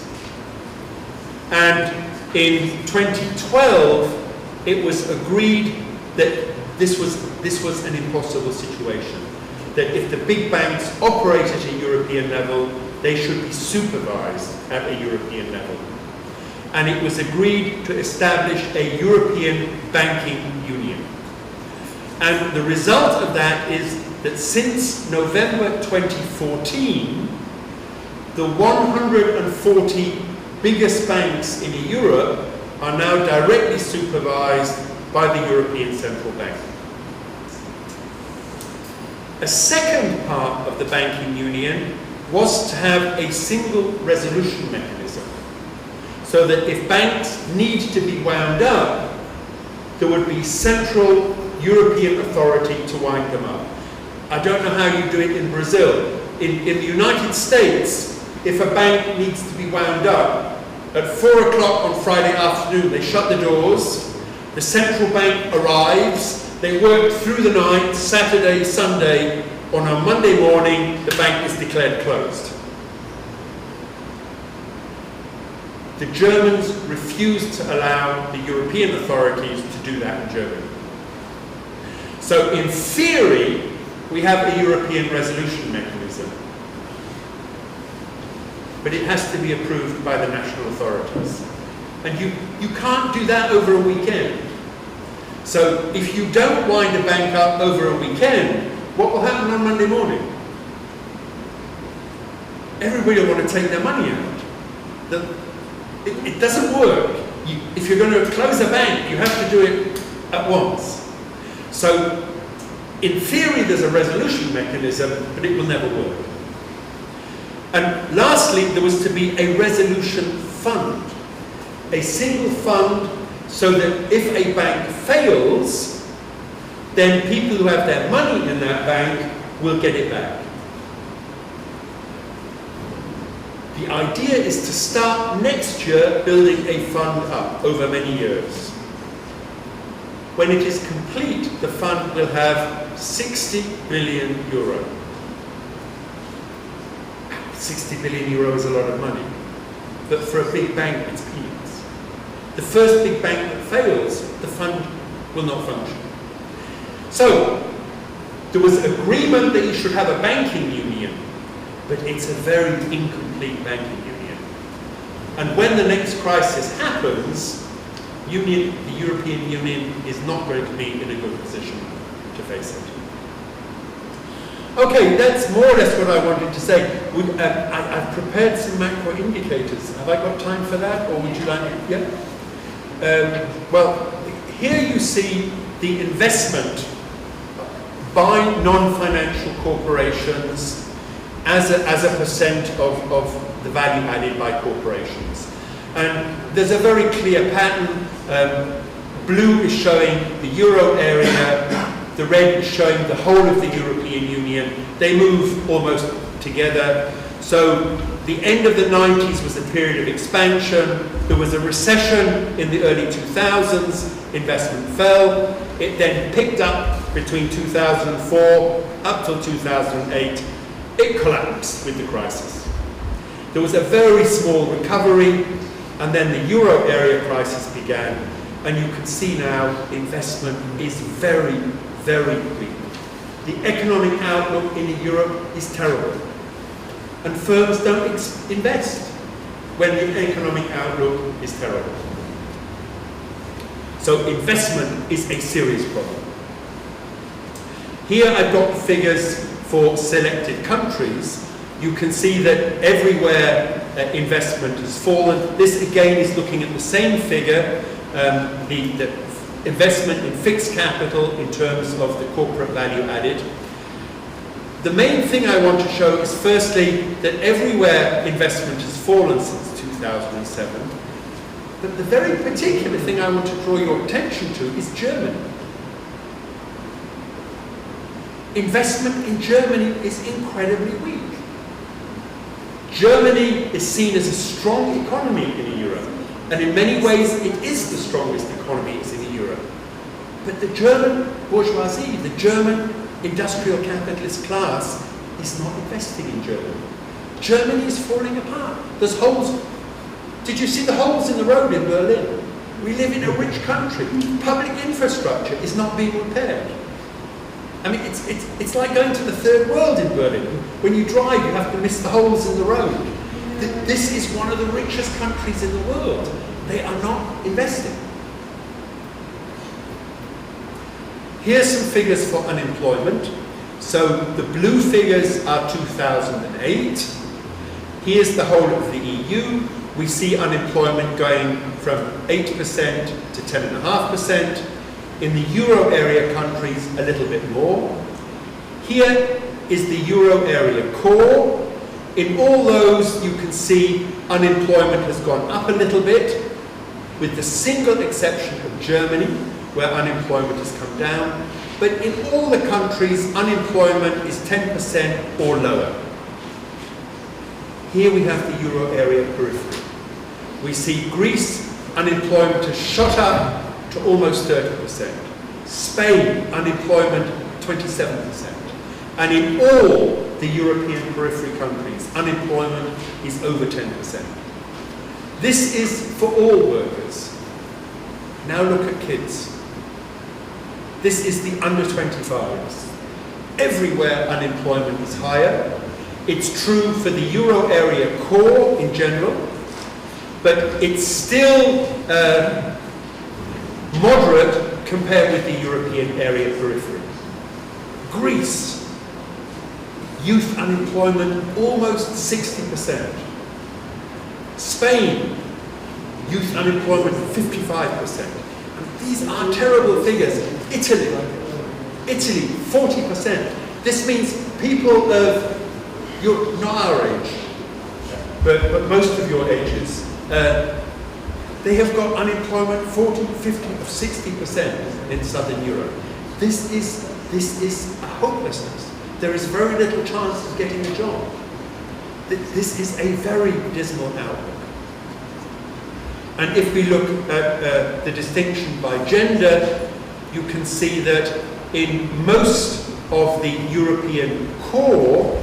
And in 2012, it was agreed that this was an impossible situation. That if the big banks operate at a European level, they should be supervised at a European level. And it was agreed to establish a European banking union. And the result of that is that since November 2014, the 140 biggest banks in Europe are now directly supervised by the European Central Bank. A second part of the banking union was to have a single resolution mechanism, so that if banks need to be wound up, there would be central European authority to wind them up. I don't know how you do it in Brazil. In the United States, if a bank needs to be wound up, at 4 o'clock on Friday afternoon, they shut the doors, the central bank arrives, they work through the night, Saturday, Sunday. On a Monday morning, the bank is declared closed. The Germans refused to allow the European authorities to do that in Germany. So in theory, we have a European resolution mechanism, but it has to be approved by the national authorities. And you can't do that over a weekend. So if you don't wind a bank up over a weekend, what will happen on Monday morning? Everybody will want to take their money out. It doesn't work. If you're going to close a bank, you have to do it at once. So, in theory, there's a resolution mechanism, but it will never work. And lastly, there was to be a resolution fund. A single fund so that if a bank fails, then people who have their money in that bank will get it back. The idea is to start next year building a fund up over many years. When it is complete, the fund will have 60 billion euro. 60 billion euro is a lot of money, but for a big bank, it's peanuts. The first big bank that fails, the fund will not function. So, there was agreement that you should have a banking union, but it's a very incomplete banking union. And when the next crisis happens, the European Union is not going to be in a good position to face it. Okay, that's more or less what I wanted to say. I've prepared some macro indicators. Have I got time for that, or would you like it? Yeah? Well, here you see the investment by non-financial corporations as a percent of the value added by corporations. And there's a very clear pattern. Blue is showing the euro area, the red is showing the whole of the European Union. They move almost together. So the end of the 90s was a period of expansion. There was a recession in the early 2000s. Investment fell. It then picked up between 2004 up till 2008. It collapsed with the crisis. There was a very small recovery, and then the euro area crisis began. And you can see now investment is very, very weak. The economic outlook in Europe is terrible. And firms don't invest when the economic outlook is terrible. So investment is a serious problem. Here I've got figures for selected countries. You can see that everywhere investment has fallen. This again is looking at the same figure, the investment in fixed capital in terms of the corporate value added. The main thing I want to show is firstly that everywhere investment has fallen since 2007. But the very particular thing I want to draw your attention to is Germany. Investment in Germany is incredibly weak. Germany is seen as a strong economy in Europe, and in many ways it is the strongest economy in Europe. But the German bourgeoisie, the German industrial capitalist class, is not investing in Germany. Germany is falling apart. There's holes. Did you see the holes in the road in Berlin? We live in a rich country. Public infrastructure is not being repaired. I mean, it's like going to the third world in Berlin. When you drive, you have to miss the holes in the road. This is one of the richest countries in the world. They are not investing. Here's some figures for unemployment. So the blue figures are 2008. Here's the whole of the EU. We see unemployment going from 8% to 10.5%. In the euro area countries, a little bit more. Here is the euro area core. In all those, you can see unemployment has gone up a little bit, with the single exception of Germany, where unemployment has come down. But in all the countries, unemployment is 10% or lower. Here we have the euro area periphery. We see Greece, unemployment has shot up to almost 30%. Spain, unemployment 27%. And in all the European periphery countries, unemployment is over 10%. This is for all workers. Now look at kids. This is the under 25s. Everywhere unemployment is higher. It's true for the euro area core in general, but it's still moderate compared with the European area periphery. Greece, youth unemployment almost 60%. Spain, youth unemployment 55%. And these are terrible figures. Italy, 40%. This means people of not our age, but most of your ages, they have got unemployment 40, 50, 60% in Southern Europe. This is a hopelessness. There is very little chance of getting a job. This is a very dismal outlook. And if we look at the distinction by gender, you can see that in most of the European core,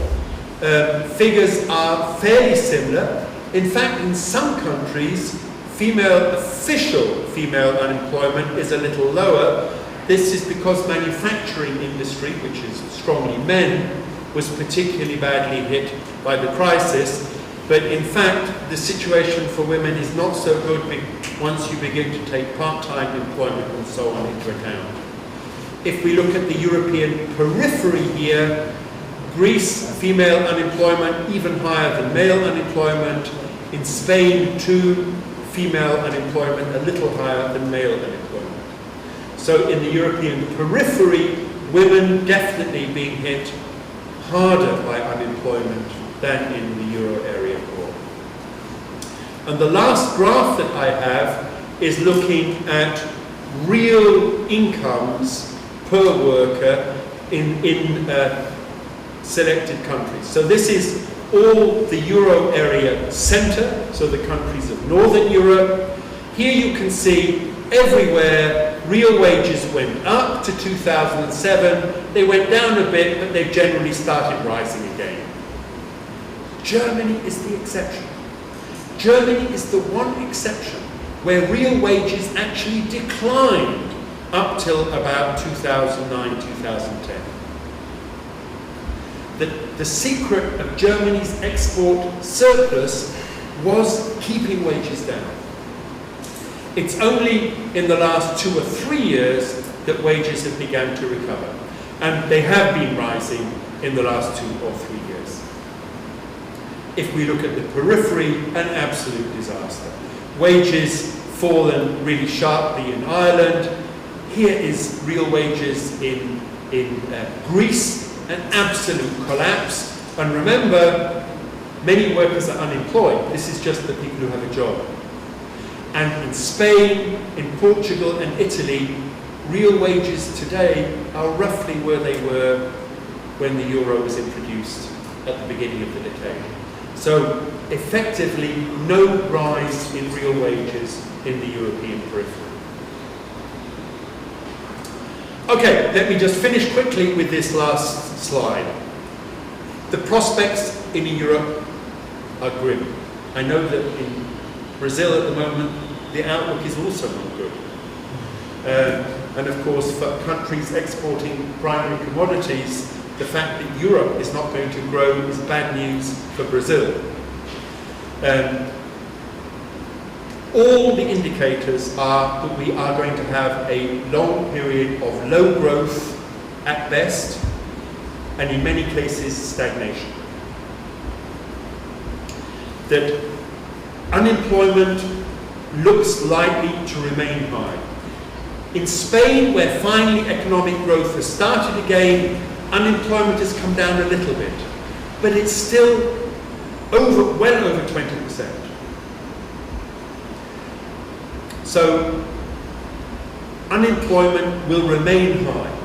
figures are fairly similar. In fact, in some countries, official female unemployment is a little lower. This is because manufacturing industry, which is strongly men, was particularly badly hit by the crisis. But in fact, the situation for women is not so good once you begin to take part-time employment and so on into account. If we look at the European periphery here, Greece, female unemployment even higher than male unemployment. In Spain, too, female unemployment a little higher than male unemployment. So in the European periphery, women definitely being hit harder by unemployment than in the euro area core. And the last graph that I have is looking at real incomes per worker in selected countries. So this is all the euro area center, so the countries of Northern Europe. Here you can see everywhere real wages went up to 2007. They went down a bit, but they've generally started rising again. Germany is the exception. Germany is the one exception where real wages actually declined up till about 2009, 2010. The secret of Germany's export surplus was keeping wages down. It's only in the last 2 or 3 years that wages have begun to recover. And they have been rising in the last 2 or 3 years. If we look at the periphery, an absolute disaster. Wages fallen really sharply in Ireland. Here is real wages in Greece, an absolute collapse. And remember, many workers are unemployed. This is just the people who have a job. And in Spain, in Portugal and Italy, real wages today are roughly where they were when the euro was introduced at the beginning of the decade. So effectively, no rise in real wages in the European periphery. Okay, let me just finish quickly with this last slide. The prospects in Europe are grim. I know that in Brazil at the moment, the outlook is also not good. And of course, for countries exporting primary commodities, the fact that Europe is not going to grow is bad news for Brazil. all the indicators are that we are going to have a long period of low growth at best, and in many cases stagnation. That unemployment looks likely to remain high. In Spain, where finally economic growth has started again, unemployment has come down a little bit, but it's still well over 20%. So unemployment will remain high.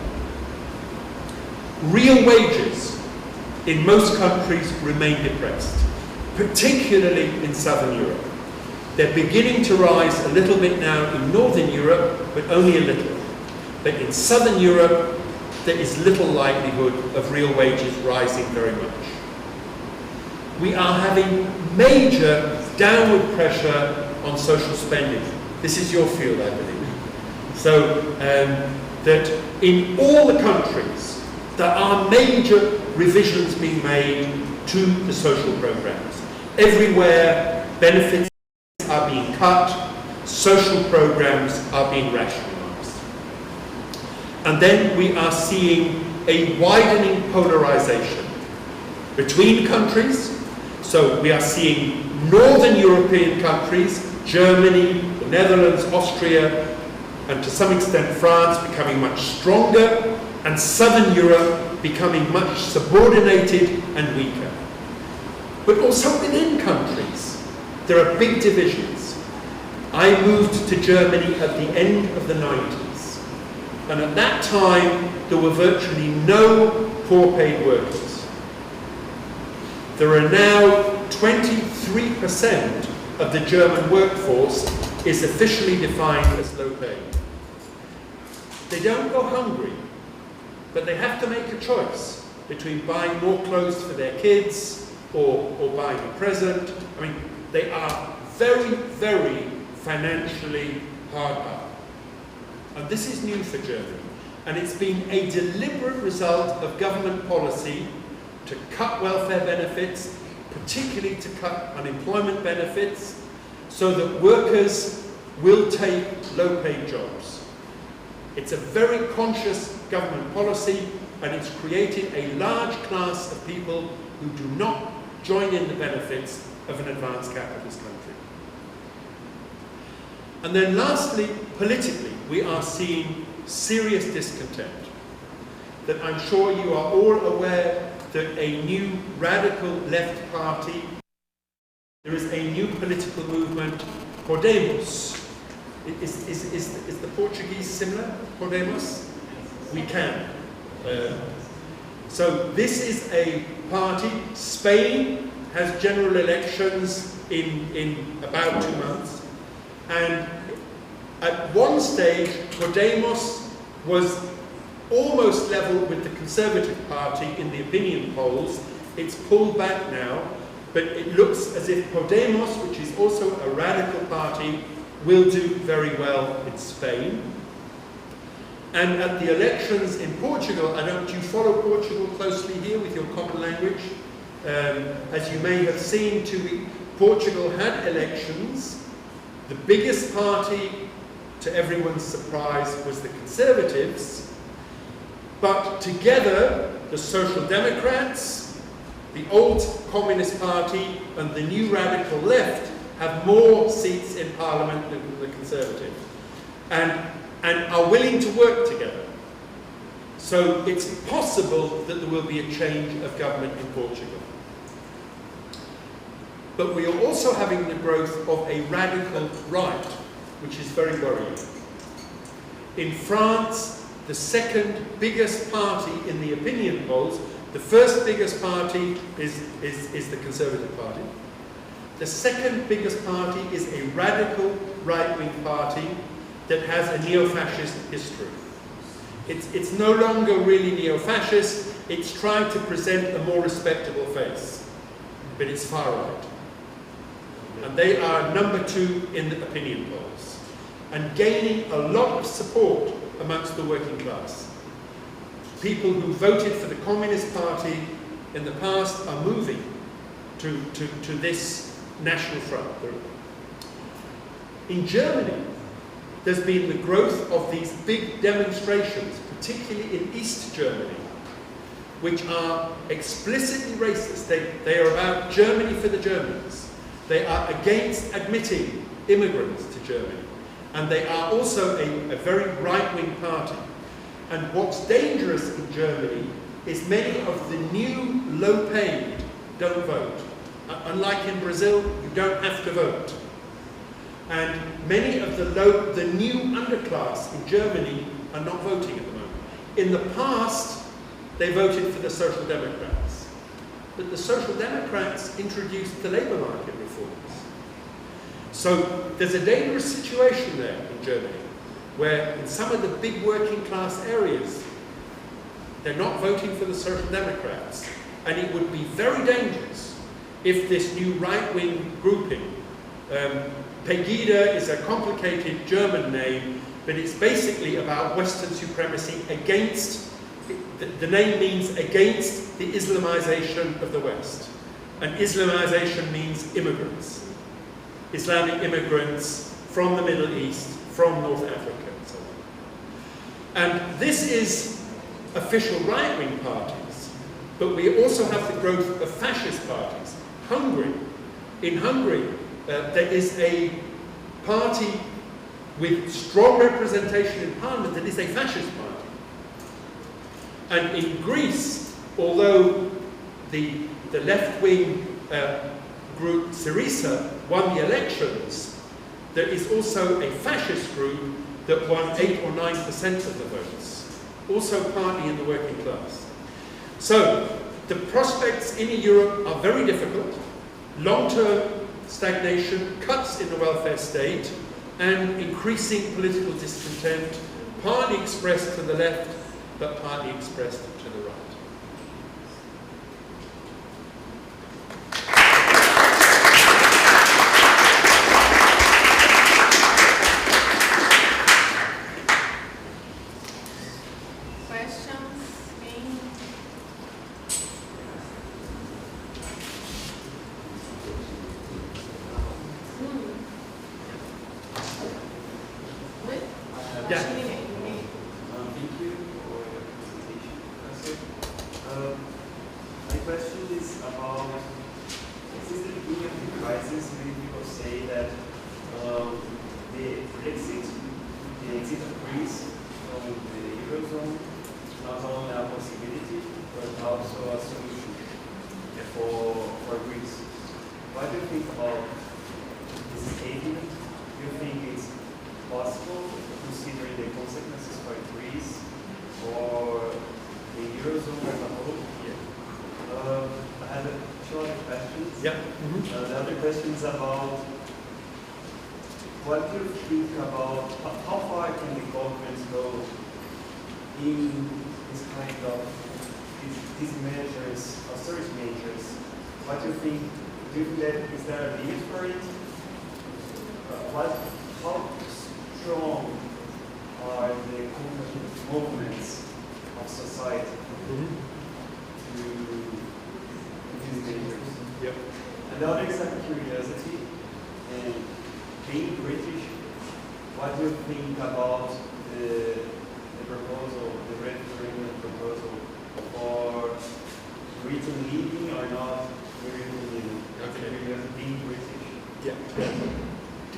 Real wages in most countries remain depressed, particularly in Southern Europe. They're beginning to rise a little bit now in Northern Europe, but only a little. But in Southern Europe, there is little likelihood of real wages rising very much. We are having major downward pressure on social spending. This is your field, I believe. So that in all the countries, there are major revisions being made to the social programs. Everywhere, benefits are being cut, social programs are being rationalized. And then we are seeing a widening polarization between countries. So we are seeing Northern European countries, Germany, the Netherlands, Austria, and to some extent France becoming much stronger, and Southern Europe becoming much subordinated and weaker. But also within countries, there are big divisions. I moved to Germany at the end of the 90s, and at that time there were virtually no poor paid workers. There are now 23% of the German workforce is officially defined as low paid. They don't go hungry, but they have to make a choice between buying more clothes for their kids or buying a present. I mean, they are very, very financially hard up. And this is new for Germany. And it's been a deliberate result of government policy to cut welfare benefits, particularly to cut unemployment benefits, so that workers will take low-paid jobs. It's a very conscious government policy, and it's creating a large class of people who do not join in the benefits of an advanced capitalist country. And then lastly, politically, we are seeing serious discontent. That I'm sure you are all aware that a new radical left party, there is a new political movement, Podemos. Is the Portuguese similar, Podemos? We can. So this is a party. Spain has general elections in about 2 months. And at one stage, Podemos was almost level with the Conservative Party in the opinion polls. It's pulled back now, but it looks as if Podemos, which is also a radical party, will do very well in Spain. And at the elections in Portugal, do you follow Portugal closely here with your common language? As you may have seen, Portugal had elections. The biggest party, to everyone's surprise, was the Conservatives. But together, the Social Democrats, the old Communist Party, and the new radical left have more seats in Parliament than the Conservatives, and are willing to work together. So it's possible that there will be a change of government in Portugal. But we are also having the growth of a radical right, which is very worrying. In France, the second biggest party in the opinion polls, the first biggest party is the Conservative Party. The second biggest party is a radical right-wing party that has a neo-fascist history. It's no longer really neo-fascist, it's trying to present a more respectable face, but it's far right. And they are number 2 in the opinion polls, and gaining a lot of support amongst the working class. People who voted for the Communist Party in the past are moving to this National Front. In Germany, there's been the growth of these big demonstrations, particularly in East Germany, which are explicitly racist. They are about Germany for the Germans. They are against admitting immigrants to Germany. And they are also a very right-wing party. And what's dangerous in Germany is many of the new low-paid don't vote. Unlike in Brazil, you don't have to vote. And many of the new underclass in Germany are not voting at the moment. In the past, they voted for the Social Democrats. But the Social Democrats introduced the labour market reforms. So there's a dangerous situation there in Germany, where in some of the big working class areas, they're not voting for the Social Democrats. And it would be very dangerous if this new right-wing grouping, Pegida is a complicated German name, but it's basically about Western supremacy against, the name means against the Islamization of the West. And Islamization means immigrants. Islamic immigrants from the Middle East, from North Africa, and so on. And this is official right-wing parties, but we also have the growth of fascist parties. In Hungary, there is a party with strong representation in parliament that is a fascist party. And in Greece, although the left-wing group Syriza won the elections, there is also a fascist group that won 8 or 9% of the votes, also partly in the working class. So the prospects in Europe are very difficult. Long-term stagnation, cuts in the welfare state, and increasing political discontent, partly expressed to the left, but partly expressed to the right.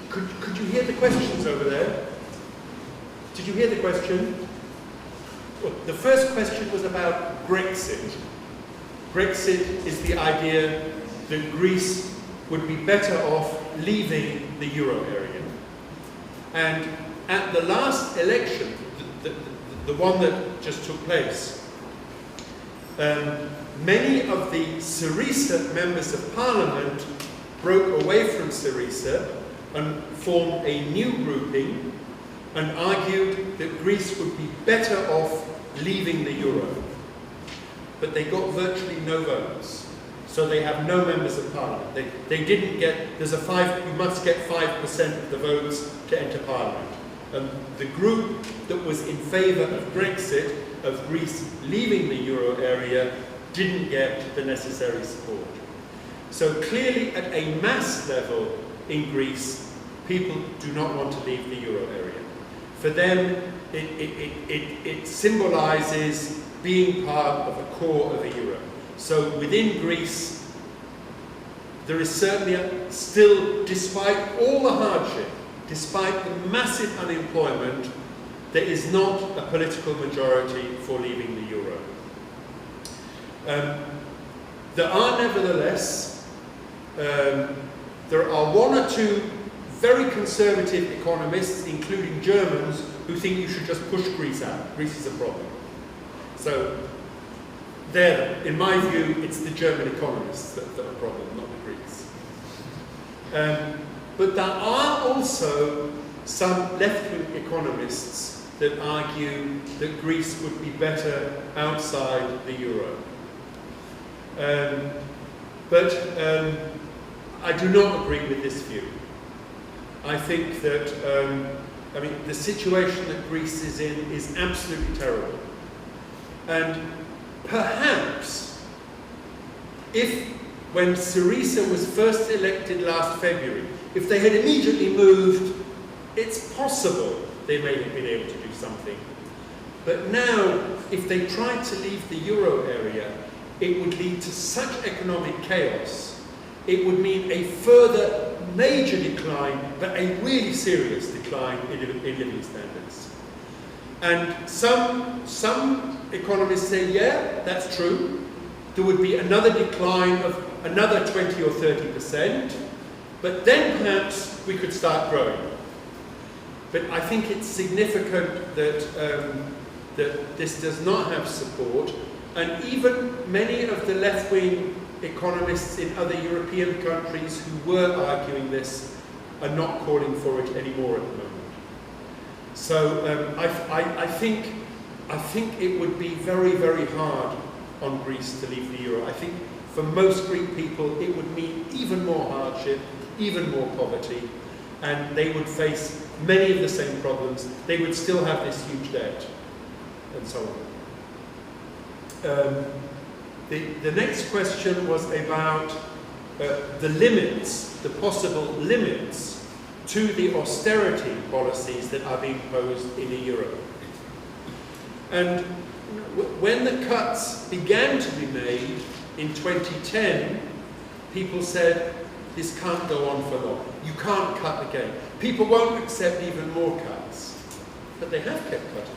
Could you hear the questions over there? Did you hear the question? Well, the first question was about Brexit. Brexit is the idea that Greece would be better off leaving the euro area. And at the last election, the one that just took place, many of the Syriza members of parliament broke away from Syriza and formed a new grouping and argued that Greece would be better off leaving the euro. But they got virtually no votes. So they have no members of parliament. They didn't get, you must get 5% of the votes to enter parliament. And the group that was in favour of Brexit, of Greece leaving the euro area, didn't get the necessary support. So clearly at a mass level in Greece, people do not want to leave the euro area. For them, it symbolises being part of a core of a euro. So within Greece, there is certainly still, despite all the hardship, despite the massive unemployment, there is not a political majority for leaving the euro. There are nevertheless, there are one or two very conservative economists, including Germans, who think you should just push Greece out. Greece is a problem. So, there, in my view, it's the German economists that are a problem, not the Greeks. But there are also some left-wing economists that argue that Greece would be better outside the euro. But I do not agree with this view. I think that, the situation that Greece is in is absolutely terrible. And perhaps, when Syriza was first elected last February, if they had immediately moved, it's possible they may have been able to do something. But now, if they tried to leave the euro area, it would lead to such economic chaos. It would mean a further major decline, but a really serious decline in living standards. And some economists say, yeah, that's true. There would be another decline of another 20 or 30%, but then perhaps we could start growing. But I think it's significant that, that this does not have support, and even many of the left-wing economists in other European countries who were arguing this are not calling for it anymore at the moment. So I think it would be very, very hard on Greece to leave the euro. I think for most Greek people it would mean even more hardship, even more poverty, and they would face many of the same problems. They would still have this huge debt, and so on. The next question was about the limits, the possible limits to the austerity policies that are being posed in the euro. And when the cuts began to be made in 2010, people said, this can't go on for long. You can't cut again. People won't accept even more cuts. But they have kept cutting.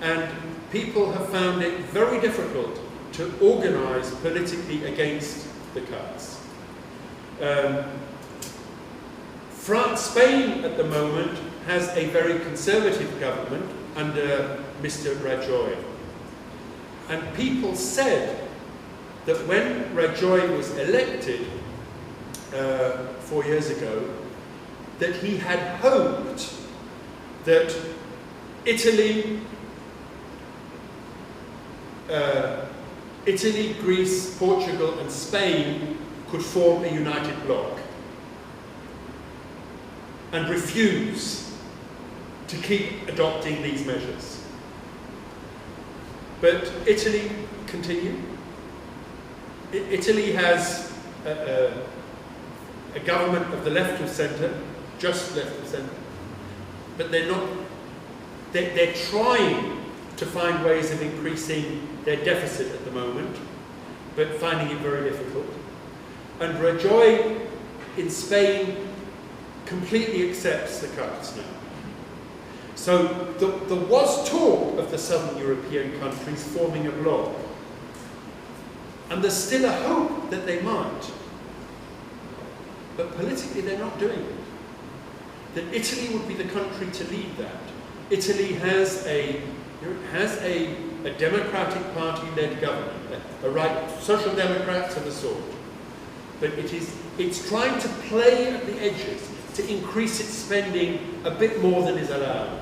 And people have found it very difficult to organise politically against the cuts. Spain at the moment has a very conservative government under Mr. Rajoy. And people said that when Rajoy was elected 4 years ago, that he had hoped that Italy, Greece, Portugal and Spain could form a united bloc and refuse to keep adopting these measures. But Italy continued. Italy has a government of the left of centre, just left of centre, but they're trying to find ways of increasing their deficit at the moment, but finding it very difficult. And Rajoy in Spain completely accepts the cuts now. So there was talk of the southern European countries forming a bloc. And there's still a hope that they might. But politically they're not doing it. That Italy would be the country to lead that. Italy has a democratic party-led government, a right, social democrats of the sort. But it's trying to play at the edges to increase its spending a bit more than is allowed.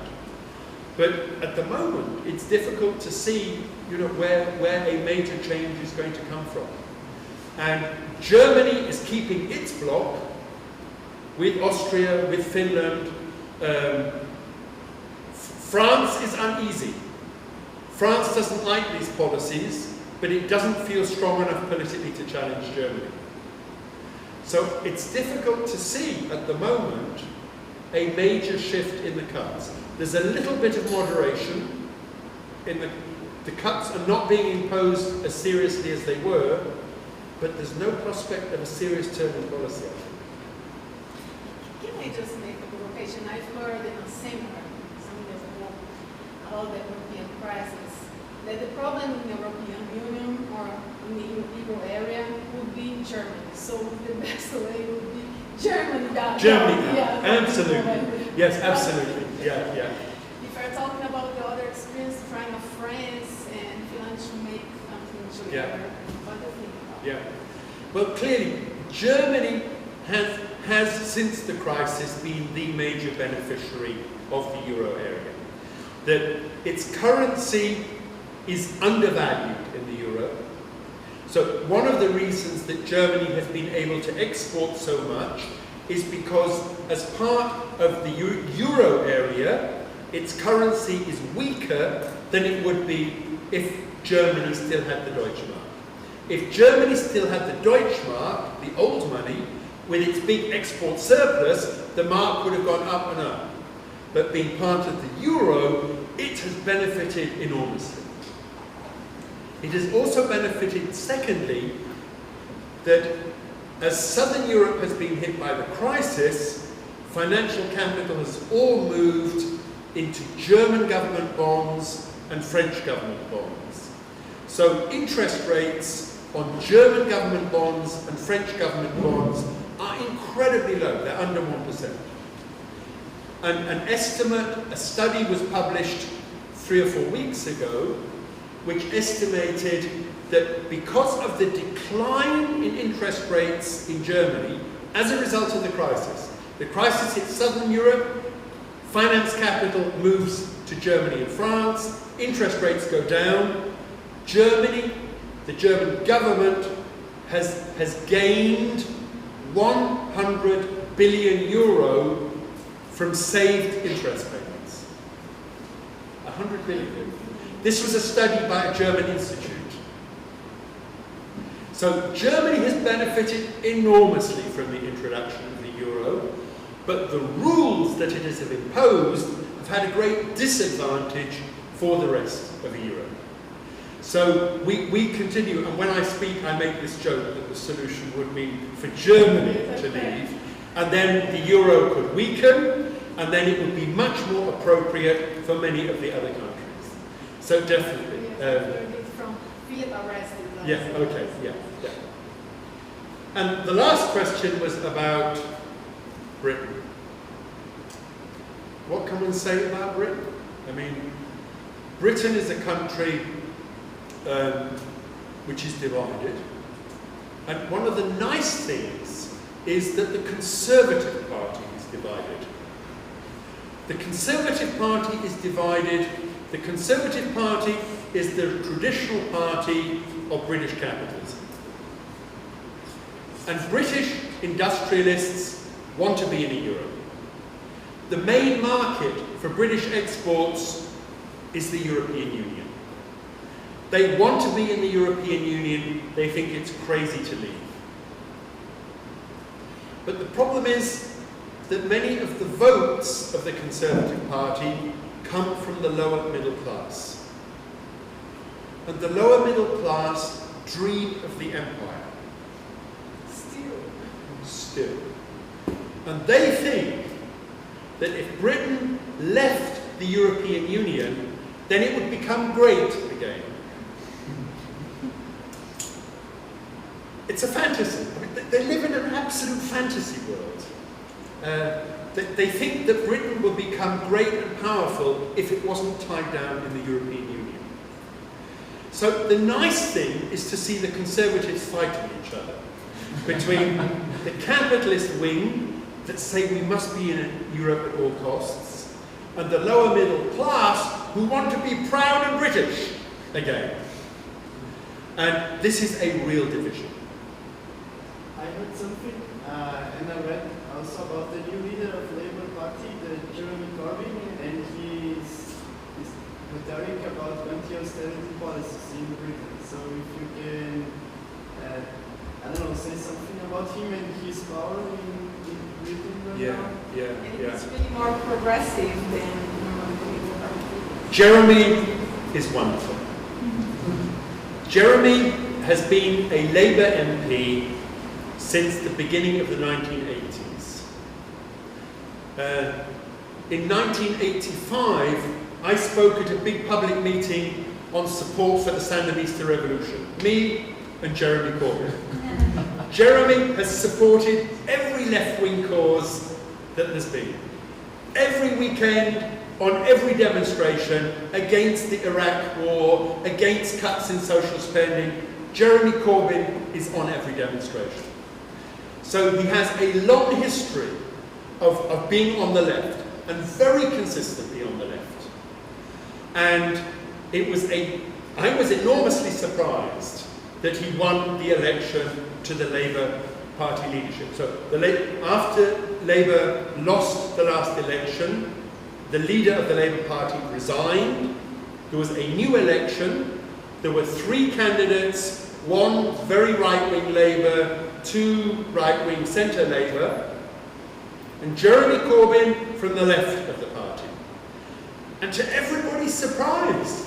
But at the moment, it's difficult to see, where a major change is going to come from. And Germany is keeping its bloc with Austria, with Finland. France is uneasy. France doesn't like these policies, but it doesn't feel strong enough politically to challenge Germany. So it's difficult to see at the moment a major shift in the cuts. There's a little bit of moderation in the cuts are not being imposed as seriously as they were, but there's no prospect of a serious turn in policy. Can I just make a provocation? I've heard in a seminar some years ago about the European crisis, that the problem in the European Union or in the Euro area would be Germany. So the best way would be Germany. Germany, yeah, absolutely. Yes, absolutely. Yeah. If we're talking about the other experience, trying of France and Finland to make something together, what do you think about? Yeah. Well, clearly, Germany has since the crisis been the major beneficiary of the euro area. That its currency is undervalued in the euro. So one of the reasons that Germany has been able to export so much is because as part of the euro area, its currency is weaker than it would be if Germany still had the Deutschmark. If Germany still had the Deutschmark, the old money, with its big export surplus, the mark would have gone up and up. But being part of the euro, it has benefited enormously. It has also benefited, secondly, that as Southern Europe has been hit by the crisis, financial capital has all moved into German government bonds and French government bonds. So interest rates on German government bonds and French government bonds are incredibly low. They're under 1%. A study was published 3 or 4 weeks ago, which estimated that because of the decline in interest rates in Germany as a result of the crisis hit Southern Europe, finance capital moves to Germany and France, interest rates go down, Germany, the German government has gained 100 billion euro from saved interest payments. 100 billion. This was a study by a German institute. So Germany has benefited enormously from the introduction of the euro, but the rules that it has imposed have had a great disadvantage for the rest of Europe. So we continue, and when I speak, I make this joke that the solution would be for Germany to leave, and then the euro could weaken, and then it would be much more appropriate for many of the other countries. So definitely. From field arrested. Yeah, okay, yeah. And the last question was about Britain. What can one say about Britain? I mean, Britain is a country which is divided. And one of the nice things is that the Conservative Party is divided. The Conservative Party is divided. The Conservative Party is the traditional party of British capitalism. And British industrialists want to be in a euro. The main market for British exports is the European Union. They want to be in the European Union, they think it's crazy to leave. But the problem is that many of the votes of the Conservative Party come from the lower middle class. And the lower middle class dream of the empire. Still. And they think that if Britain left the European Union, then it would become great again. It's a fantasy. I mean, they live in an absolute fantasy world. They think that Britain will become great and powerful if it wasn't tied down in the European Union. So the nice thing is to see the Conservatives fighting each other between the capitalist wing that say we must be in Europe at all costs, and the lower middle class who want to be proud and British again. And this is a real division. I heard something, and I read also about the new leader of the Labour Party, the Jeremy Corbyn, and he's rhetoric about anti-austerity policies in Britain. So if you can, I don't know, say something about him and his power in Britain right now. And it's really more progressive than Jeremy is wonderful. Jeremy has been a Labour MP since the beginning of the 1980s. In 1985, I spoke at a big public meeting on support for the Sandinista revolution. Me and Jeremy Corbyn. Jeremy has supported every left-wing cause that there's been. Every weekend, on every demonstration, against the Iraq war, against cuts in social spending, Jeremy Corbyn is on every demonstration. So he has a long history of being on the left, and very consistently on the left. And I was enormously surprised that he won the election to the Labour Party leadership. So after Labour lost the last election, the leader of the Labour Party resigned. There was a new election. There were 3 candidates, 1 very right-wing Labour, 2 right-wing centre Labour, and Jeremy Corbyn from the left of the party. And to everybody's surprise,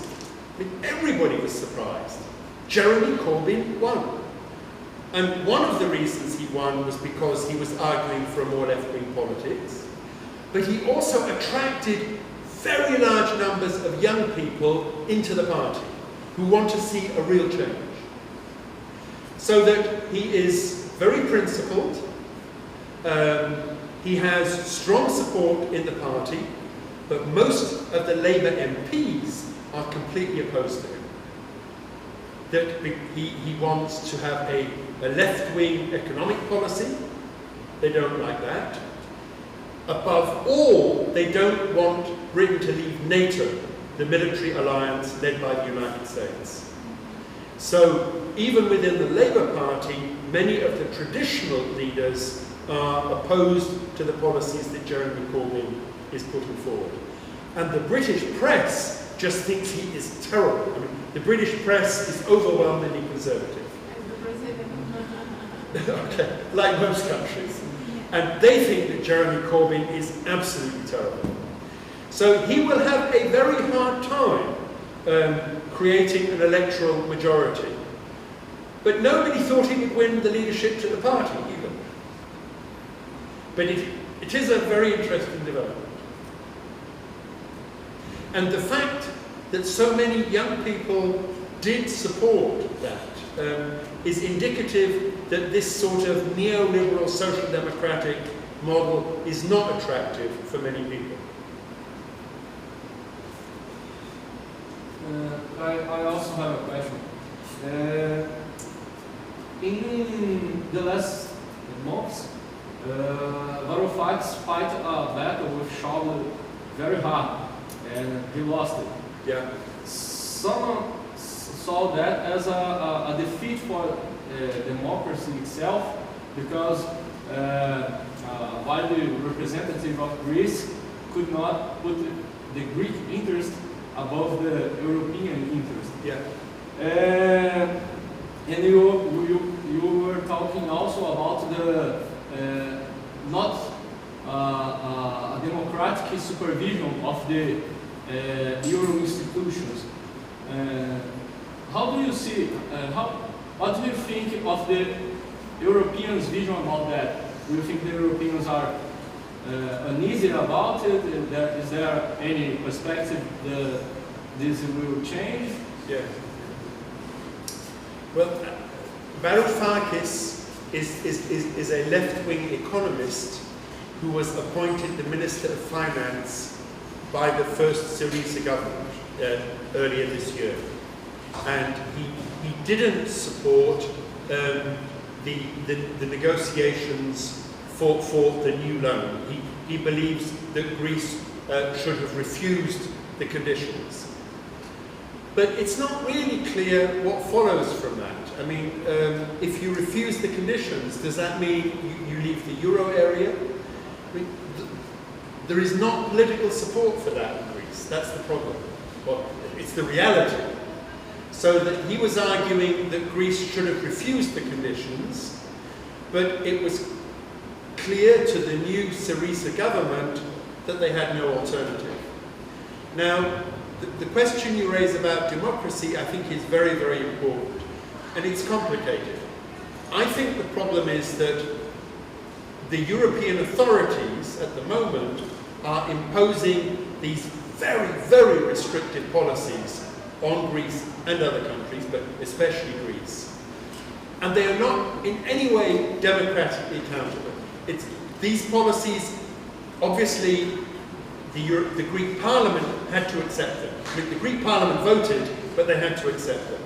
everybody was surprised, Jeremy Corbyn won. And one of the reasons he won was because he was arguing for a more left-wing politics, but he also attracted very large numbers of young people into the party who want to see a real change. So that he is very principled, he has strong support in the party, but most of the Labour MPs are completely opposed to him. That he wants to have a left-wing economic policy. They don't like that. Above all, they don't want Britain to leave NATO, the military alliance led by the United States. So even within the Labour Party, many of the traditional leaders are opposed to the policies that Jeremy Corbyn is putting forward. And the British press just thinks he is terrible. I mean, the British press is overwhelmingly conservative. Okay, like most countries. And they think that Jeremy Corbyn is absolutely terrible. So he will have a very hard time creating an electoral majority. But nobody thought he would win the leadership to the party either. But it is a very interesting development. And the fact that so many young people did support that is indicative that this sort of neoliberal social democratic model is not attractive for many people. I also have a question. In the last months, Varoufakis fight a battle with Shaul very hard, and he lost it. Yeah. Some saw that as a defeat for democracy itself, because while the representative of Greece could not put the Greek interest above the European interest. Yeah. And you were talking also about the not a democratic supervision of the Euro institutions. How do you see? What do you think of the Europeans' vision about that? Do you think the Europeans are uneasy about it? Is there any perspective that this will change? Yeah. Well, Varoufakis is a left-wing economist who was appointed the Minister of Finance by the first Syriza government earlier this year. And he didn't support the negotiations for the new loan. He believes that Greece should have refused the conditions. But it's not really clear what follows from that. I mean, if you refuse the conditions, does that mean you leave the euro area? I mean, there is not political support for that in Greece. That's the problem. Well, it's the reality. So that he was arguing that Greece should have refused the conditions, but it was clear to the new Syriza government that they had no alternative. Now, the question you raise about democracy, I think, is very, very important, and it's complicated. I think the problem is that the European authorities at the moment are imposing these very, very restrictive policies on Greece and other countries, but especially Greece. And they are not in any way democratically accountable. These policies, obviously, the Greek parliament had to accept them. I mean, the Greek parliament voted, but they had to accept them.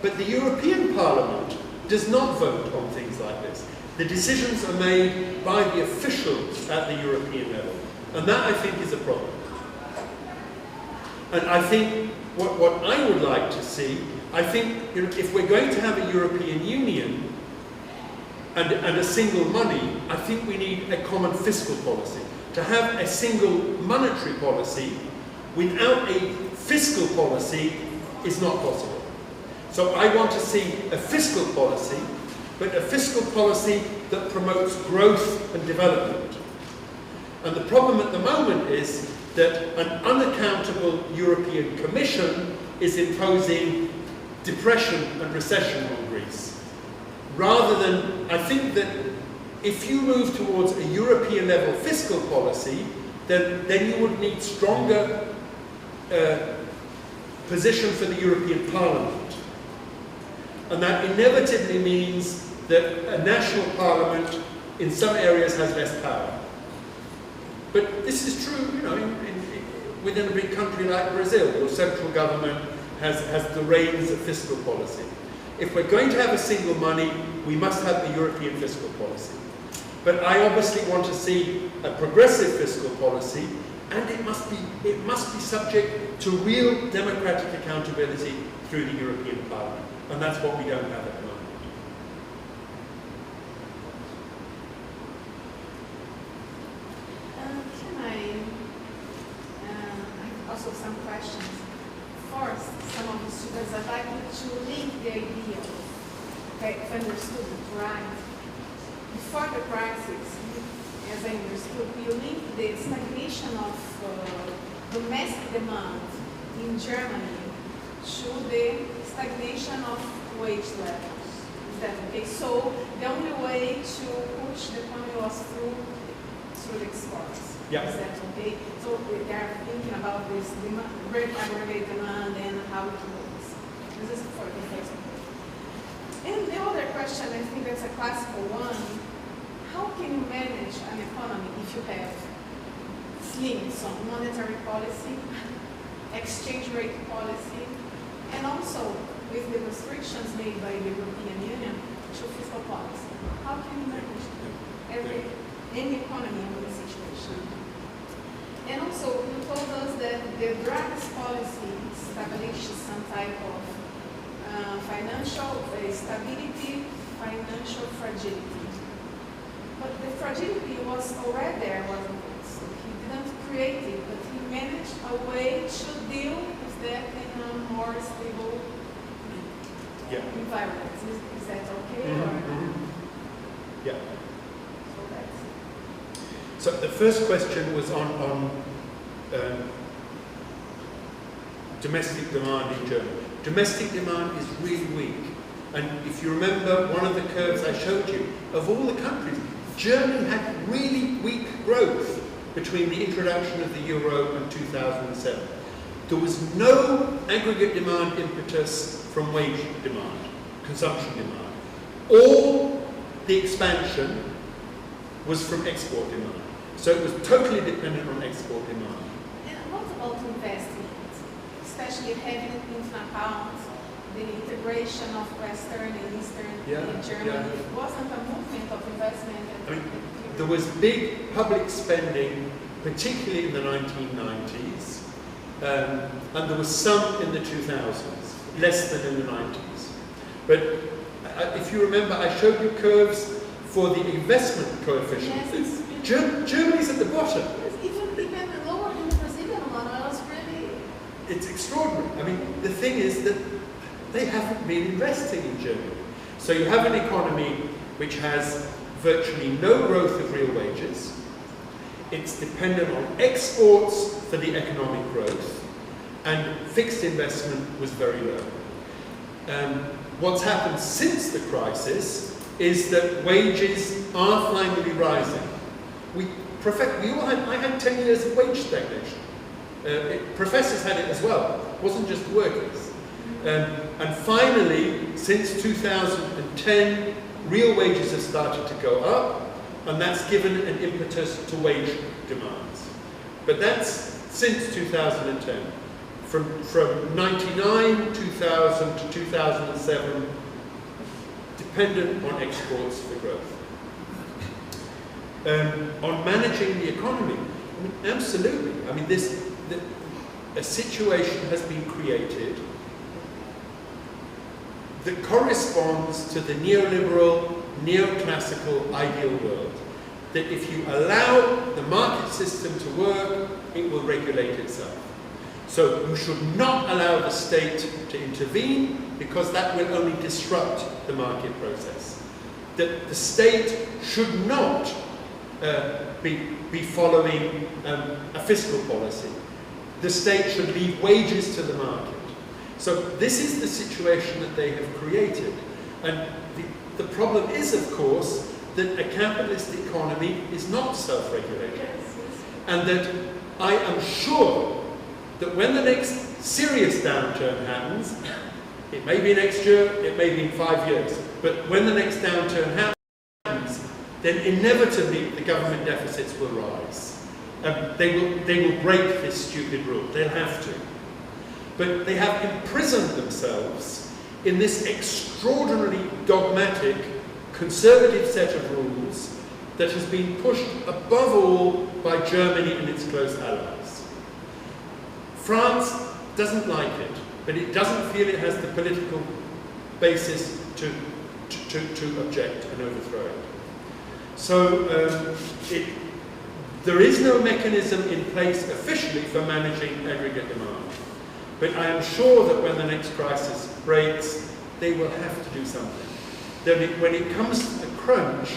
But the European Parliament does not vote on things like this. The decisions are made by the officials at the European level. And that, I think, is a problem. And I think what I would like to see, I think, if we're going to have a European Union and a single money, I think we need a common fiscal policy. To have a single monetary policy without a fiscal policy is not possible. So I want to see a fiscal policy, but a fiscal policy that promotes growth and development. And the problem at the moment is that an unaccountable European Commission is imposing depression and recession on Greece. Rather than, I think that if you move towards a European level fiscal policy, then you would need stronger position for the European Parliament. And that inevitably means that a national parliament in some areas has less power. But this is true, within a big country like Brazil, your central government has the reins of fiscal policy. If we're going to have a single money, we must have a European fiscal policy. But I obviously want to see a progressive fiscal policy, and it must be subject to real democratic accountability through the European Parliament. And that's what we don't have at the moment. Also some questions. First, some of the students I'd like to link the idea, okay, if I understood it right. Before the crisis, as I understood, we linked the stagnation of domestic demand in Germany to the stagnation of wage levels. Is that okay? So the only way to push the economy was through the exports. Yeah. Is that okay? So they are thinking about this great aggregate demand and how it works. This is for the first question. And the other question, I think that's a classical one. How can you manage an economy if you have limits on monetary policy, exchange rate policy, and also with the restrictions made by the European Union to fiscal policy? How can you manage any economy in this situation? And also, you told us that the Draghi's policy establishes some type of financial stability, financial fragility. But the fragility was already there, wasn't it? So he didn't create it, but he managed a way to deal with that in a more stable environment. Is that okay or not? Yeah. So that's it. So the first question was on domestic demand in Germany. Domestic demand is really weak. And if you remember one of the curves I showed you, of all the countries, Germany had really weak growth between the introduction of the euro and 2007. There was no aggregate demand impetus from wage demand, consumption demand. All the expansion was from export demand. So it was totally dependent on export demand. And what about investment? Especially having into account the integration of Western and Eastern in Germany. It wasn't a movement of investment. There was big public spending, particularly in the 1990s, and there was some in the 2000s, less than in the 90s. But if you remember, I showed you curves for the investment coefficient. Yes, Germany's at the bottom. Even lower than the Brazilian one. I was really... It's extraordinary. I mean, the thing is that they haven't been investing in Germany. So you have an economy which has virtually no growth of real wages. It's dependent on exports for the economic growth, and fixed investment was very low. What's happened since the crisis is that wages are finally rising. I had 10 years of wage stagnation. Professors had it as well. It wasn't just workers. And finally, since 2010, real wages have started to go up, and that's given an impetus to wage demands. But that's since 2010. From 99, 2000 to 2007, dependent on exports for growth. On managing the economy, I mean, absolutely. I mean, a situation has been created that corresponds to the neoliberal, neoclassical ideal world. That if you allow the market system to work, it will regulate itself. So you should not allow the state to intervene, because that will only disrupt the market process. That the state should not be following a fiscal policy. The state should leave wages to the market. So this is the situation that they have created. And the problem is, of course, that a capitalist economy is not self-regulated. And that I am sure that when the next serious downturn happens, it may be next year, it may be in 5 years, but when the next downturn happens, then inevitably the government deficits will rise. They will break this stupid rule. They'll have to. But they have imprisoned themselves in this extraordinarily dogmatic, conservative set of rules that has been pushed above all by Germany and its close allies. France doesn't like it, but it doesn't feel it has the political basis to object and overthrow it. So there is no mechanism in place officially for managing aggregate demand. But I am sure that when the next crisis breaks, they will have to do something. When it comes to the crunch,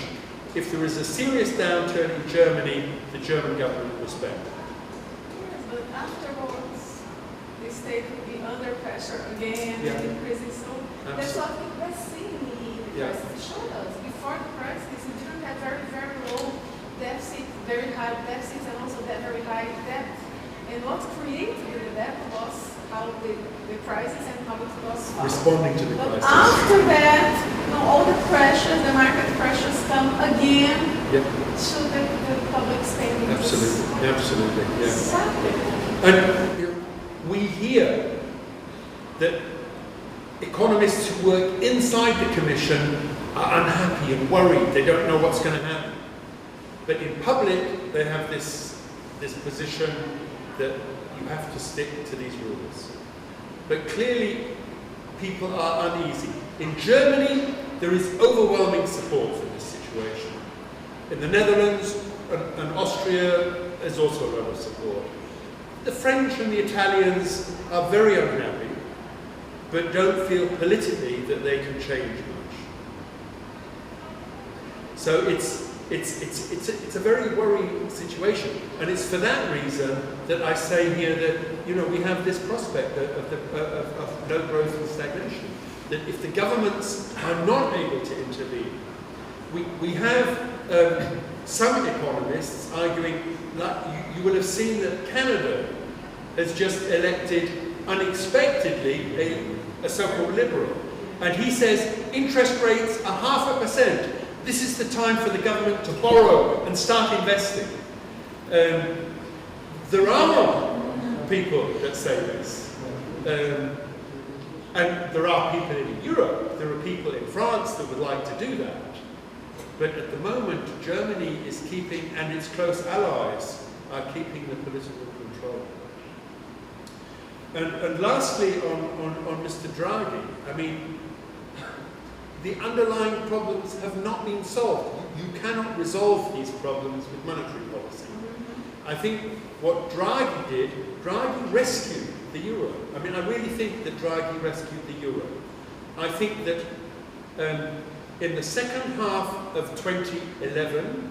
if there is a serious downturn in Germany, the German government will spend. Yes, but afterwards, the state will be under pressure again Yeah. and increasing. So that's what we're seeing in the Yeah. crisis showed us. Before the crisis, we didn't have very, very low deficit, very high deficits, and also that very high debt. And what created the debt was how the crisis and how it was Responding to the But crisis. after that, all the pressures, the market pressures come again Yep. to the public spending. Absolutely, absolutely, yeah. Exactly. And we hear that economists who work inside the Commission are unhappy and worried. They don't know what's going to happen. But in public, they have this position that you have to stick to these rules. But clearly, people are uneasy. In Germany, there is overwhelming support for this situation. In the Netherlands and Austria, there's also a lot of support. The French and the Italians are very unhappy, but don't feel politically that they can change much. So it's a very worrying situation, and it's for that reason that I say here that we have this prospect of no growth and stagnation. That if the governments are not able to intervene, we have some economists arguing, like you will have seen that Canada has just elected unexpectedly a so-called liberal, and he says interest rates are 0.5%. This is the time for the government to borrow and start investing. There are people that say this. And there are people in Europe, there are people in France that would like to do that. But at the moment, Germany is keeping, and its close allies are keeping the political control. And lastly, on Mr. Draghi, I mean, the underlying problems have not been solved. You cannot resolve these problems with monetary policy. I think what Draghi did, Draghi rescued the euro. I mean, I really think that Draghi rescued the euro. I think that in the second half of 2011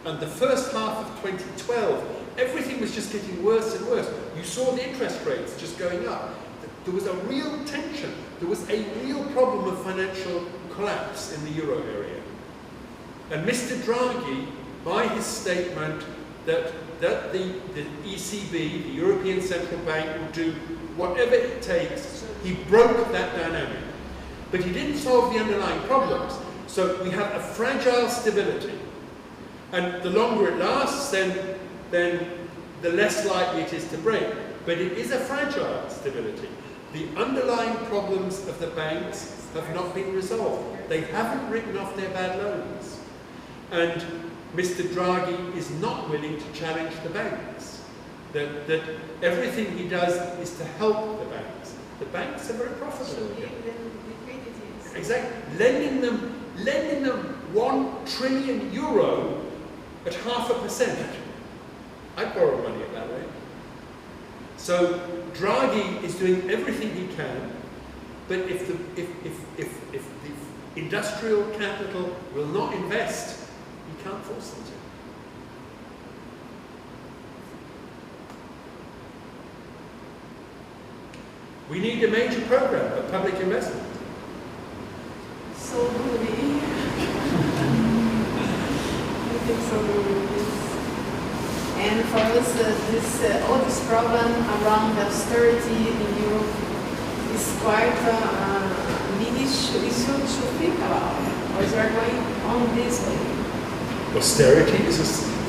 and the first half of 2012, everything was just getting worse and worse. You saw the interest rates just going up. There was a real tension. There was a real problem of financial collapse in the euro area. And Mr. Draghi, by his statement that the ECB, the European Central Bank, will do whatever it takes, he broke that dynamic. But he didn't solve the underlying problems. So we have a fragile stability. And the longer it lasts, then the less likely it is to break. But it is a fragile stability. The underlying problems of the banks have not been resolved. They haven't written off their bad loans. And Mr. Draghi is not willing to challenge the banks. That everything he does is to help the banks. The banks are very profitable. Exactly. Lending them 1 trillion euro at 0.5%. I'd borrow money at that rate. So Draghi is doing everything he can, but if the industrial capital will not invest, he can't force them to. We need a major program of public investment. So do we. I think so do we. And for us, all this problem around austerity in Europe is quite a big issue to think about, because we are going on this way. Austerity is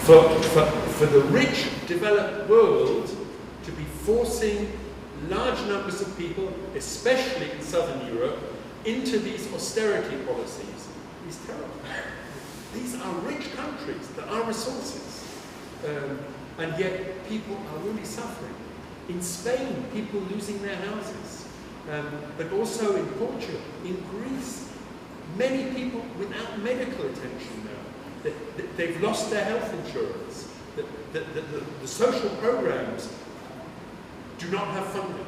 for the rich, developed world to be forcing large numbers of people, especially in southern Europe, into these austerity policies is terrible. These are rich countries, there are resources, and yet people are really suffering. In Spain, people losing their houses, but also in Portugal, in Greece, many people without medical attention now. They've lost their health insurance. The social programs do not have funding.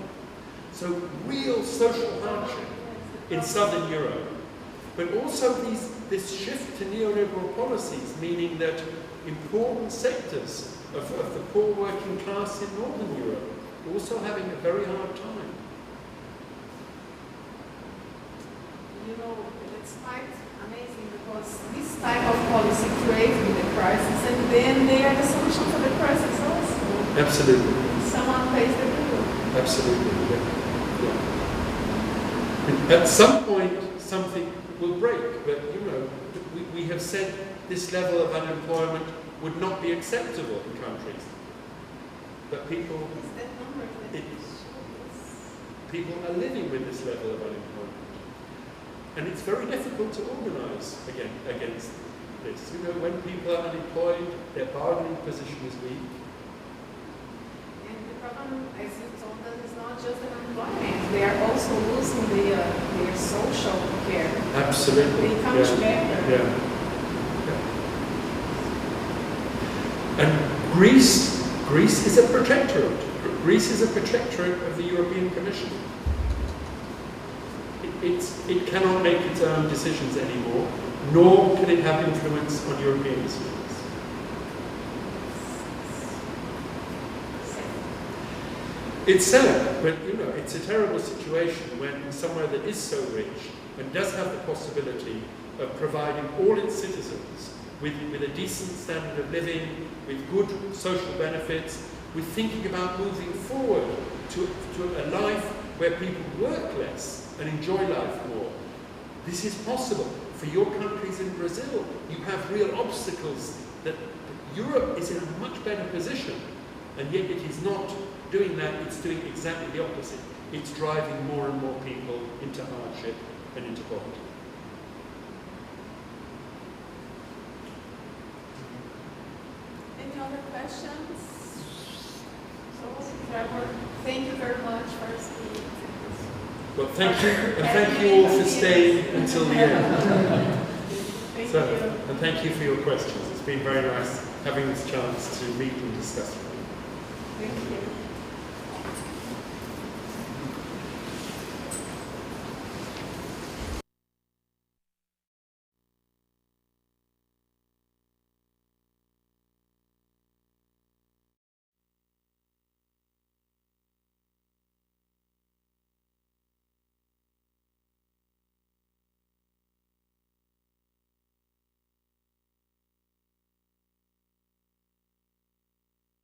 So real social hardship in southern Europe. But also this shift to neoliberal policies, meaning that important sectors of the poor working class in northern Europe are also having a very hard time. You know, it's quite amazing because this type of policy created the crisis, and then they are the solution for the crisis also. Absolutely. Someone pays the bill. Absolutely. Yeah. At some point, something will break, but you know, we have said this level of unemployment would not be acceptable in countries. But people are living with this level of unemployment. And it's very difficult to organise against this. You know, when people are unemployed, their bargaining position is weak. And the problem, as you told us, is not just unemployment. They are also losing their social care. Absolutely. They come together. Yeah. And Greece is a protectorate. Greece is a protectorate of the European Commission. It cannot make its own decisions anymore, nor can it have influence on European decisions. It's sad, but you know, it's a terrible situation when somewhere that is so rich and does have the possibility of providing all its citizens with a decent standard of living, with good social benefits, with thinking about moving forward to a life where people work less and enjoy life more. This is possible. For your countries in Brazil, you have real obstacles that Europe is in a much better position, and yet it is not doing that, it's doing exactly the opposite. It's driving more and more people into hardship and into poverty. Any other questions? So, Trevor, thank you very much for speaking. Well, thank you, and thank you all for staying until the end. Thank you. And thank you for your questions. It's been very nice having this chance to meet and discuss with you. Thank you.